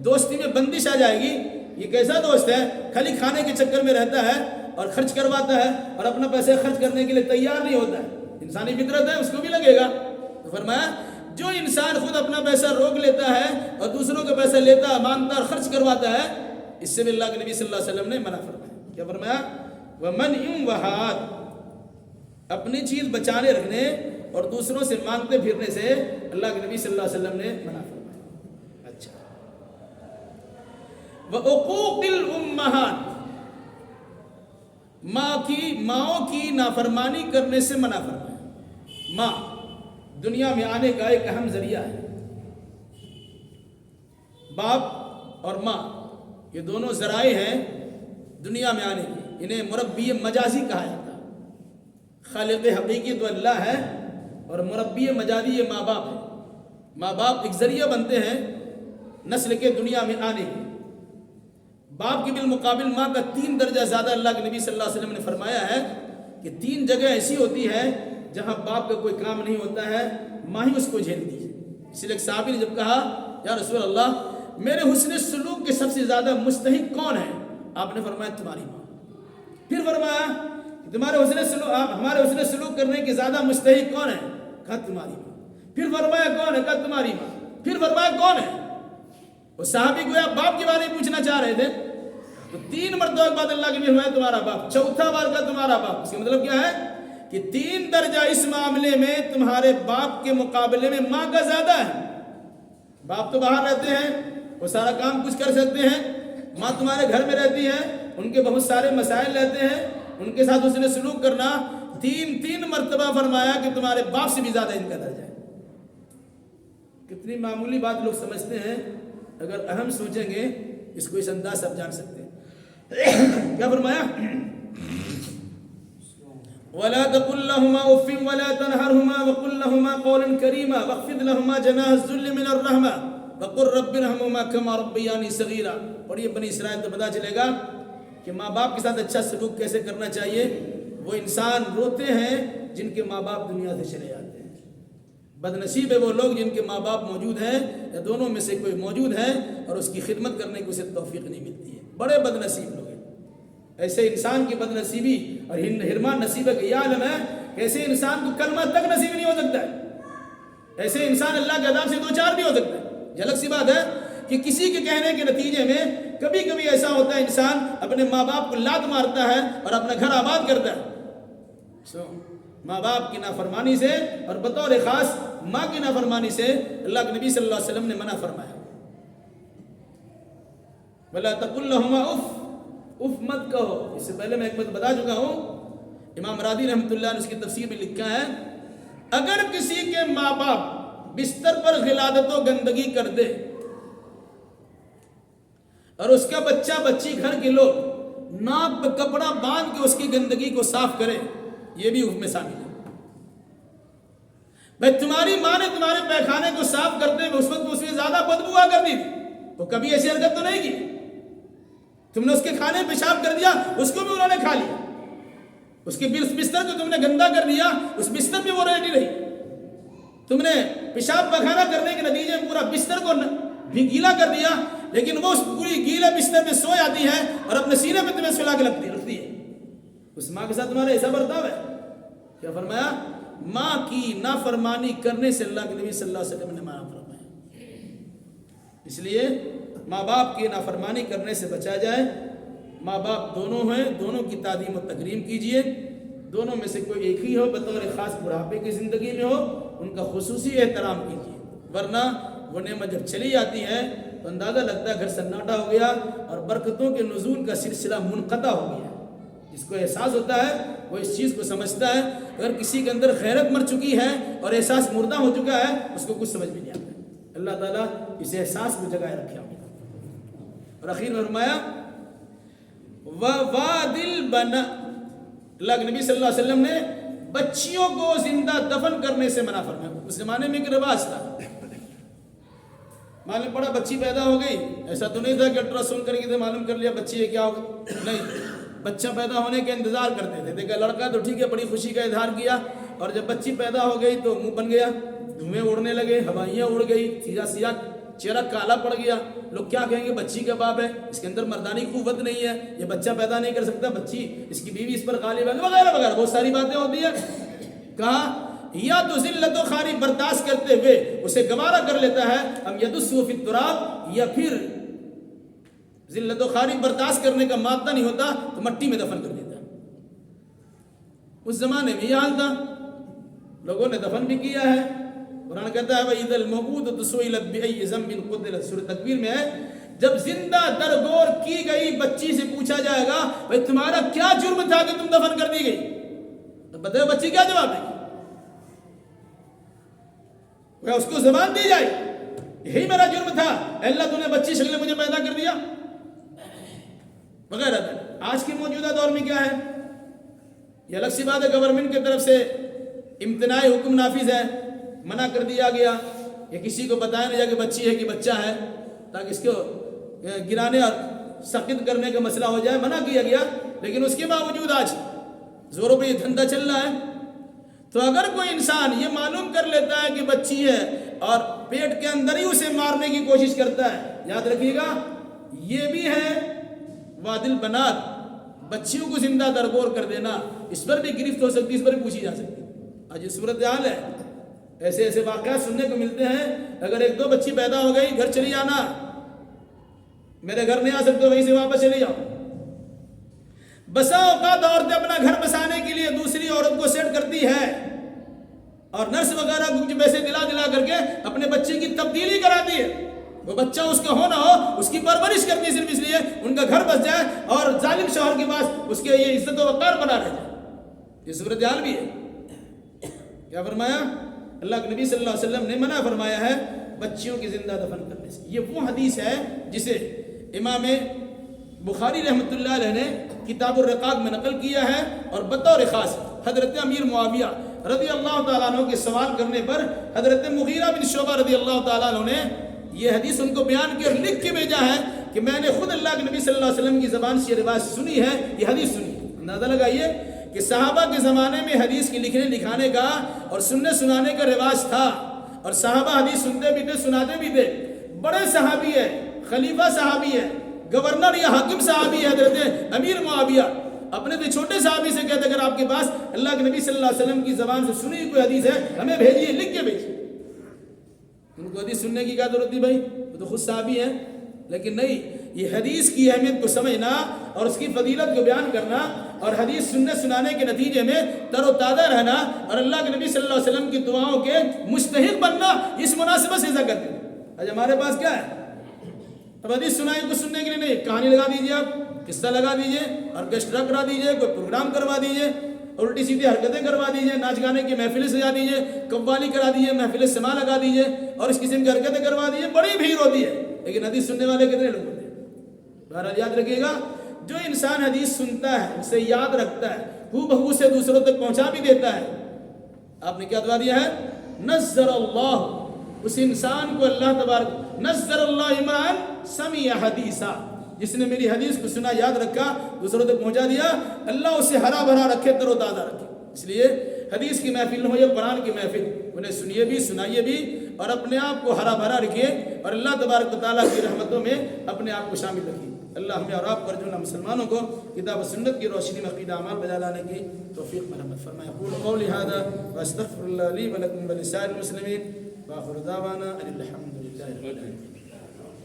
دوستی میں بندش آ جائے گی۔ یہ کیسا دوست ہے خالی کھانے کے چکر میں رہتا ہے اور خرچ کرواتا ہے اور اپنا پیسے خرچ کرنے کے لیے تیار نہیں ہوتا ہے، انسانی فطرت ہے، اس کو بھی لگے گا۔ تو فرمایا جو انسان خود اپنا پیسہ روک لیتا ہے اور دوسروں کا پیسہ لیتا، مانگتا اور خرچ کرواتا ہے، اس سے بھی اللہ کے نبی صلی اللہ علیہ وسلم نے منع فرمایا۔ کیا فرمایا؟ وَمَنْ يُوَّهَاتِ، اپنی چیز بچانے رکھنے اور دوسروں سے مانگتے پھرنے سے اللہ کے نبی صلی اللہ علیہ وسلم نے منع فرمایا۔ اچھا، وَعُقُوقِ الْأُمَّهَاتِ، ماؤں کی نافرمانی کرنے سے منع فرمایا۔ ماں دنیا میں آنے کا ایک اہم ذریعہ ہے۔ باپ اور ماں یہ دونوں ذرائع ہیں دنیا میں آنے کے، انہیں مربی مجازی کہا جاتا ہے۔ خالق حقیقی تو اللہ ہے اور مربی مجازی یہ ماں باپ ہے۔ ماں باپ ایک ذریعہ بنتے ہیں نسل کے دنیا میں آنے کے۔ باپ کے بالمقابل ماں کا 3 درجہ زیادہ اللہ کے نبی صلی اللہ علیہ وسلم نے فرمایا ہے کہ 3 جگہ ایسی ہوتی ہے جہاں باپ کا کوئی کام نہیں ہوتا ہے، ماں ہی اس کو جھیلتی ہے۔ اس لیے ایک صحابی نے جب کہا یا رسول اللہ میرے حسن سلوک کے سب سے زیادہ مستحق کون ہے؟ آپ نے فرمایا تمہاری ماں۔ پھر فرمایا تمہارے ہمارے حسن سلوک کرنے کے زیادہ مستحق کون ہے؟ کہا تمہاری ماں۔ پھر فرمایا کون ہے؟ کہا تمہاری ماں۔ پھر فرمایا کون ہے؟ وہ صحابی کو باپ کے بارے میں پوچھنا چاہ رہے تھے، تو 3 مرتبہ کے بعد اللہ کے نبی فرمایا تمہارا باپ، چوتھا بار کا تمہارا باپ. اس کا مطلب کیا ہے کہ 3 درجہ اس معاملے میں تمہارے باپ کے مقابلے میں ماں کا زیادہ ہے. باپ تو باہر رہتے ہیں، وہ سارا کام کچھ کر سکتے ہیں. ماں تمہارے گھر میں رہتی ہے، ان کے بہت سارے مسائل رہتے ہیں، ان کے ساتھ اس نے سلوک کرنا. 3 مرتبہ فرمایا کہ تمہارے باپ سے بھی زیادہ ان کا درجہ ہے. کتنی معمولی بات لوگ سمجھتے ہیں، اگر اہم سوچیں گے اس کو اس انداز سے آپ جان سکتے ہیں. کیا فرمایا؟ وَلَا تَقُلْ لَهُمَا أُفٍّ وَلَا تَنْهَرْهُمَا وَقُلْ لَهُمَا قَوْلًا كَرِيمًا وَاخْفِضْ لَهُمَا جَنَاحَ الذُّلِّ مِنَ الرَّحْمَةِ وَقُلْ رَبِّ ارْحَمْهُمَا كَمَا رَبَّيَانِي صَغِيرًا. اور یہ بنی اسرائیل تو پتہ چلے گا کہ ماں باپ کے ساتھ اچھا سلوک کیسے کرنا چاہیے. وہ انسان روتے ہیں جن کے ماں باپ دنیا سے چلے جاتے ہیں. بد نصیب ہے وہ لوگ جن کے ماں باپ موجود ہیں یا دونوں میں سے کوئی موجود ہے اور اس کی خدمت کرنے کی اسے توفیق نہیں ملتی ہے. بڑے بد نصیب لوگ ہیں. ایسے انسان کی بد نصیبی اور حرمان نصیب کا یہ عالم ہے کہ ایسے انسان کو کلمہ تک نصیب نہیں ہو سکتا ہے. ایسے انسان اللہ کے عذاب سے 2 4 بھی ہو سکتا ہے. یہ الگ سی بات ہے کہ کسی کے کہنے کے نتیجے میں کبھی کبھی ایسا ہوتا ہے انسان اپنے ماں باپ کو لات مارتا ہے اور اپنا گھر آباد کرتا ہے. ماں باپ کی نافرمانی سے اور بطور خاص ماں کی نافرمانی سے اللہ کے نبی صلی اللہ علیہ وسلم نے منع فرمایا. وَلَا تَقُلْ لَهُمَا اف مت کہو. اس سے پہلے میں ایک بات بتا چکا ہوں. امام راضی رحمۃ اللہ نے اس کی تفسیر میں لکھا ہے اگر کسی کے ماں باپ بستر پر غلادت و گندگی کر دے اور اس کا بچہ بچی گھر کے لوگ ناک پہ کپڑا باندھ کے اس کی گندگی کو صاف کرے، یہ بھی اف میں شامل ہے. بھائی تمہاری ماں نے تمہارے پیخانے کو صاف کرتے ہوئے اس وقت اس میں زیادہ بدبو آ کرتی تھی تو کبھی ایسی حرکت تو نہیں کی. تم نے اس کے کھانے پیشاب کر دیا، اس کو بھی انہوں نے کھا لیا. اس کے بستر کو تم نے گندا کر دیا، اس بستر میں وہ ریڈی رہی. تم نے پیشاب پخانہ کرنے کے نتیجے میں پورا بستر کو بھی گیلا کر دیا، لیکن وہ اس پوری گیلے بستر میں سو جاتی ہے اور اپنے سینے پہ تمہیں سلا کے رکھتی ہے. اس ماں کے ساتھ تمہارا ایسا برتاؤ ہے. کیا فرمایا؟ ماں کی نافرمانی کرنے سے اللہ کے نبی صلی اللہ علیہ وسلم نے منع فرمایا. اس لیے ماں باپ کی نافرمانی کرنے سے بچا جائے. ماں باپ دونوں ہیں، دونوں کی تعظیم و تکریم کیجیے. دونوں میں سے کوئی ایک ہی ہو، بطور خاص بڑھاپے کی زندگی میں ہو، ان کا خصوصی احترام کیجیے. ورنہ وہ نعمت جب چلی جاتی ہے تو اندازہ لگتا ہے گھر سناٹا ہو گیا اور برکتوں کے نزول کا سلسلہ منقطع ہو گیا. جس کو احساس ہوتا ہے وہ اس چیز کو سمجھتا ہے. اگر کسی کے اندر غیرت مر چکی ہے اور احساس مردہ ہو چکا ہے اس کو کچھ سمجھ بھی نہیں آتا ہے. اللہ تعالیٰ اس احساس کو جگائے رکھے. اور اخیر میں فرمایا وَوَادِلْ بَنَا. اللہ کے نبی صلی اللہ علیہ وسلم نے بچیوں کو زندہ دفن کرنے سے منع فرمایا. اس زمانے میں ایک رواج تھا. معلوم پڑا بچی پیدا ہو گئی، ایسا تو نہیں تھا کہ الٹرا ساؤنڈ کر کے معلوم کر لیا بچی ہے کیا ہوگا. نہیں، بچہ پیدا ہونے کا انتظار کرتے تھے. دیکھا لڑکا تو ٹھیک ہے، بڑی خوشی کا اظہار کیا، اور جب بچی پیدا ہو گئی تو منہ بن گیا، دھوئیں اڑنے لگے، ہوائیاں اڑ گئی، سیدھا چہرہ کالا پڑ گیا. لوگ کیا کہیں گے؟ بچی کا باپ ہے، اس کے اندر مردانی قوت نہیں ہے، یہ بچہ پیدا نہیں کر سکتا، بچی اس کی بیوی اس پر غالب ہے، وغیرہ وغیرہ بہت ساری باتیں ہوتی ہیں. کہا یا تو ذلت و خواری برداشت کرتے ہوئے اسے گوارا کر لیتا ہے، ہم یدسو فی التراب، یا پھر ذلت و خواری برداشت کرنے کا مادہ نہیں ہوتا تو مٹی میں دفن کر دیتا ہے. اس زمانے میں یہ حال تھا، لوگوں نے دفن بھی کیا ہے. قرآن کہتا ہے وَإِذَا الْمَوْءُودَةُ سُئِلَتْ بِأَيِّ ذَنبٍ قُتِلَتْ. سورۃ تکویر میں ہے جب زندہ درگور کی گئی بچی سے پوچھا جائے گا بھائی تمہارا کیا جرم تھا کہ تم دفن کر دی گئی، تو بتائے بچی کیا جواب دے گی؟ اس کو زبان دی جائے یہی میرا جرم تھا، اللہ تو نے بچی شکل مجھے پیدا کر دیا وغیرہ. آج کے موجودہ دور میں کیا ہے؟ یہ الگ سی بات ہے، گورنمنٹ کی طرف سے امتناعی حکم نافذ ہے، منع کر دیا گیا کہ کسی کو بتایا نہیں جا کہ بچی ہے کہ بچہ ہے، تاکہ اس کو گرانے اور سخت کرنے کا مسئلہ ہو جائے. منع کیا گیا، لیکن اس کے باوجود آج زوروں پہ یہ دھندا چل رہا ہے. تو اگر کوئی انسان یہ معلوم کر لیتا ہے کہ بچی ہے اور پیٹ کے اندر ہی اسے مارنے کی کوشش کرتا ہے، یاد رکھیے گا یہ بھی ہے وادل بنات، بچیوں کو زندہ درگور کر دینا. اس پر بھی گرفت ہو سکتی، اس پر بھی پوچھی جا سکتی. آج یہ صورتحال ہے. ایسے ایسے واقعات سننے کو ملتے ہیں. اگر 1 2 بچی پیدا ہو گئی، گھر چلی جانا، میرے گھر نہیں آ سکتے، وہیں سے واپس چلی جاؤ. بسا اوقات عورتیں اپنا گھر بسانے کے لیے دوسری عورت کو سیٹ کرتی ہے اور نرس وغیرہ کچھ پیسے دلا کر کے اپنے بچے کی تبدیلی کراتی ہے. وہ بچہ اس کا ہو نہ ہو اس کی پرورش کرتی ہے صرف اس لیے ان کا گھر بس جائے اور ظالم شوہر کے پاس اس کے یہ عزت و وقار بنا رہ جائے. یہ صورتحال بھی ہے. کیا فرمایا؟ اللہ کے نبی صلی اللہ علیہ وسلم نے منع فرمایا ہے بچیوں کی زندہ دفن کرنے سے. یہ وہ حدیث ہے جسے امام بخاری رحمۃ اللہ علیہ نے کتاب الرقاق میں نقل کیا ہے اور بطور خاص حضرت امیر معاویہ رضی اللہ تعالیٰ عنہ کے سوال کرنے پر حضرت مغیرہ بن شعبہ رضی اللہ تعالیٰ عنہ نے یہ حدیث ان کو بیان کی اور لکھ کے بھیجا ہے کہ میں نے خود اللہ کے نبی صلی اللہ علیہ وسلم کی زبان سے یہ روایت سنی ہے, یہ حدیث سنی ہے. اندازہ لگائیے کہ صحابہ کے زمانے میں حدیث کی لکھنے لکھانے کا اور سننے سنانے کا رواج تھا اور صحابہ حدیث سنتے بھی تھے سناتے بھی تھے. بڑے صحابی ہے, خلیفہ صحابی ہے, گورنر یا حاکم صحابی ہے حضرت امیر معاویہ, اپنے تو چھوٹے صحابی سے کہتے اگر آپ کے پاس اللہ کے نبی صلی اللہ علیہ وسلم کی زبان سے سنی کوئی حدیث ہے ہمیں بھیجیے, لکھ کے بھیجیے. ان کو حدیث سننے کی کیا ضرورت تھی بھائی, وہ تو خود صحابی ہیں. لیکن نہیں, یہ حدیث کی اہمیت کو سمجھنا اور اس کی فضیلت کو بیان کرنا اور حدیث سننے سنانے کے نتیجے میں تر و تازہ رہنا اور اللہ کے نبی صلی اللہ علیہ وسلم کی دعاؤں کے مستحق بننا, اس مناسبت سے ایسا کرتے ہیں. آج ہمارے پاس کیا ہے, اب حدیث سنائیں کو سننے کے لیے نہیں, کہانی لگا دیجیے, آپ قصہ لگا دیجیے, آرکیسٹرا کرا دیجیے, کوئی پروگرام کروا دیجیے, الٹی سیدھی حرکتیں کروا دیجیے, ناچ گانے کی محفلیں سجا دیجیے, قوالی کرا دیجیے, محفل سما لگا دیجیے اور اس قسم کی حرکتیں کروا دیجیے. بڑی بھیڑ ہوتی ہے لیکن حدیث سننے والے کتنے لوگ ہوتے ہیں؟ بہرحال یاد رکھیے گا, جو انسان حدیث سنتا ہے اسے یاد رکھتا ہے, ہو بہو سے دوسروں تک پہنچا بھی دیتا ہے. آپ نے کیا دعا دیا ہے؟ نظر اللہ, اس انسان کو اللہ تبارک, نظر اللہ عمران سمیع حدیثا, جس نے میری حدیث کو سنا, یاد رکھا, دوسروں تک پہنچا دیا, اللہ اسے ہرا بھرا رکھے, تر و تازہ رکھے. اس لیے حدیث کی محفل ہو یا قرآن کی محفل, انہیں سنیے بھی سنائیے بھی اور اپنے آپ کو ہرا بھرا رکھیے اور اللہ تبارک و تعالیٰ کی رحمتوں میں اپنے آپ کو شامل رکھیے. اللہ ہمیں اور آپ پر جو نا مسلمانوں کو کتاب و سنت کی روشنی میں عقیدہ اعمال بجا لانے کی توفیق مرحمت فرمائے. اقول قولی ھذا واستغفر اللہ لی ولکم ولسائر المسلمین واخر دعوانا ان الحمد للہ رب العالمین.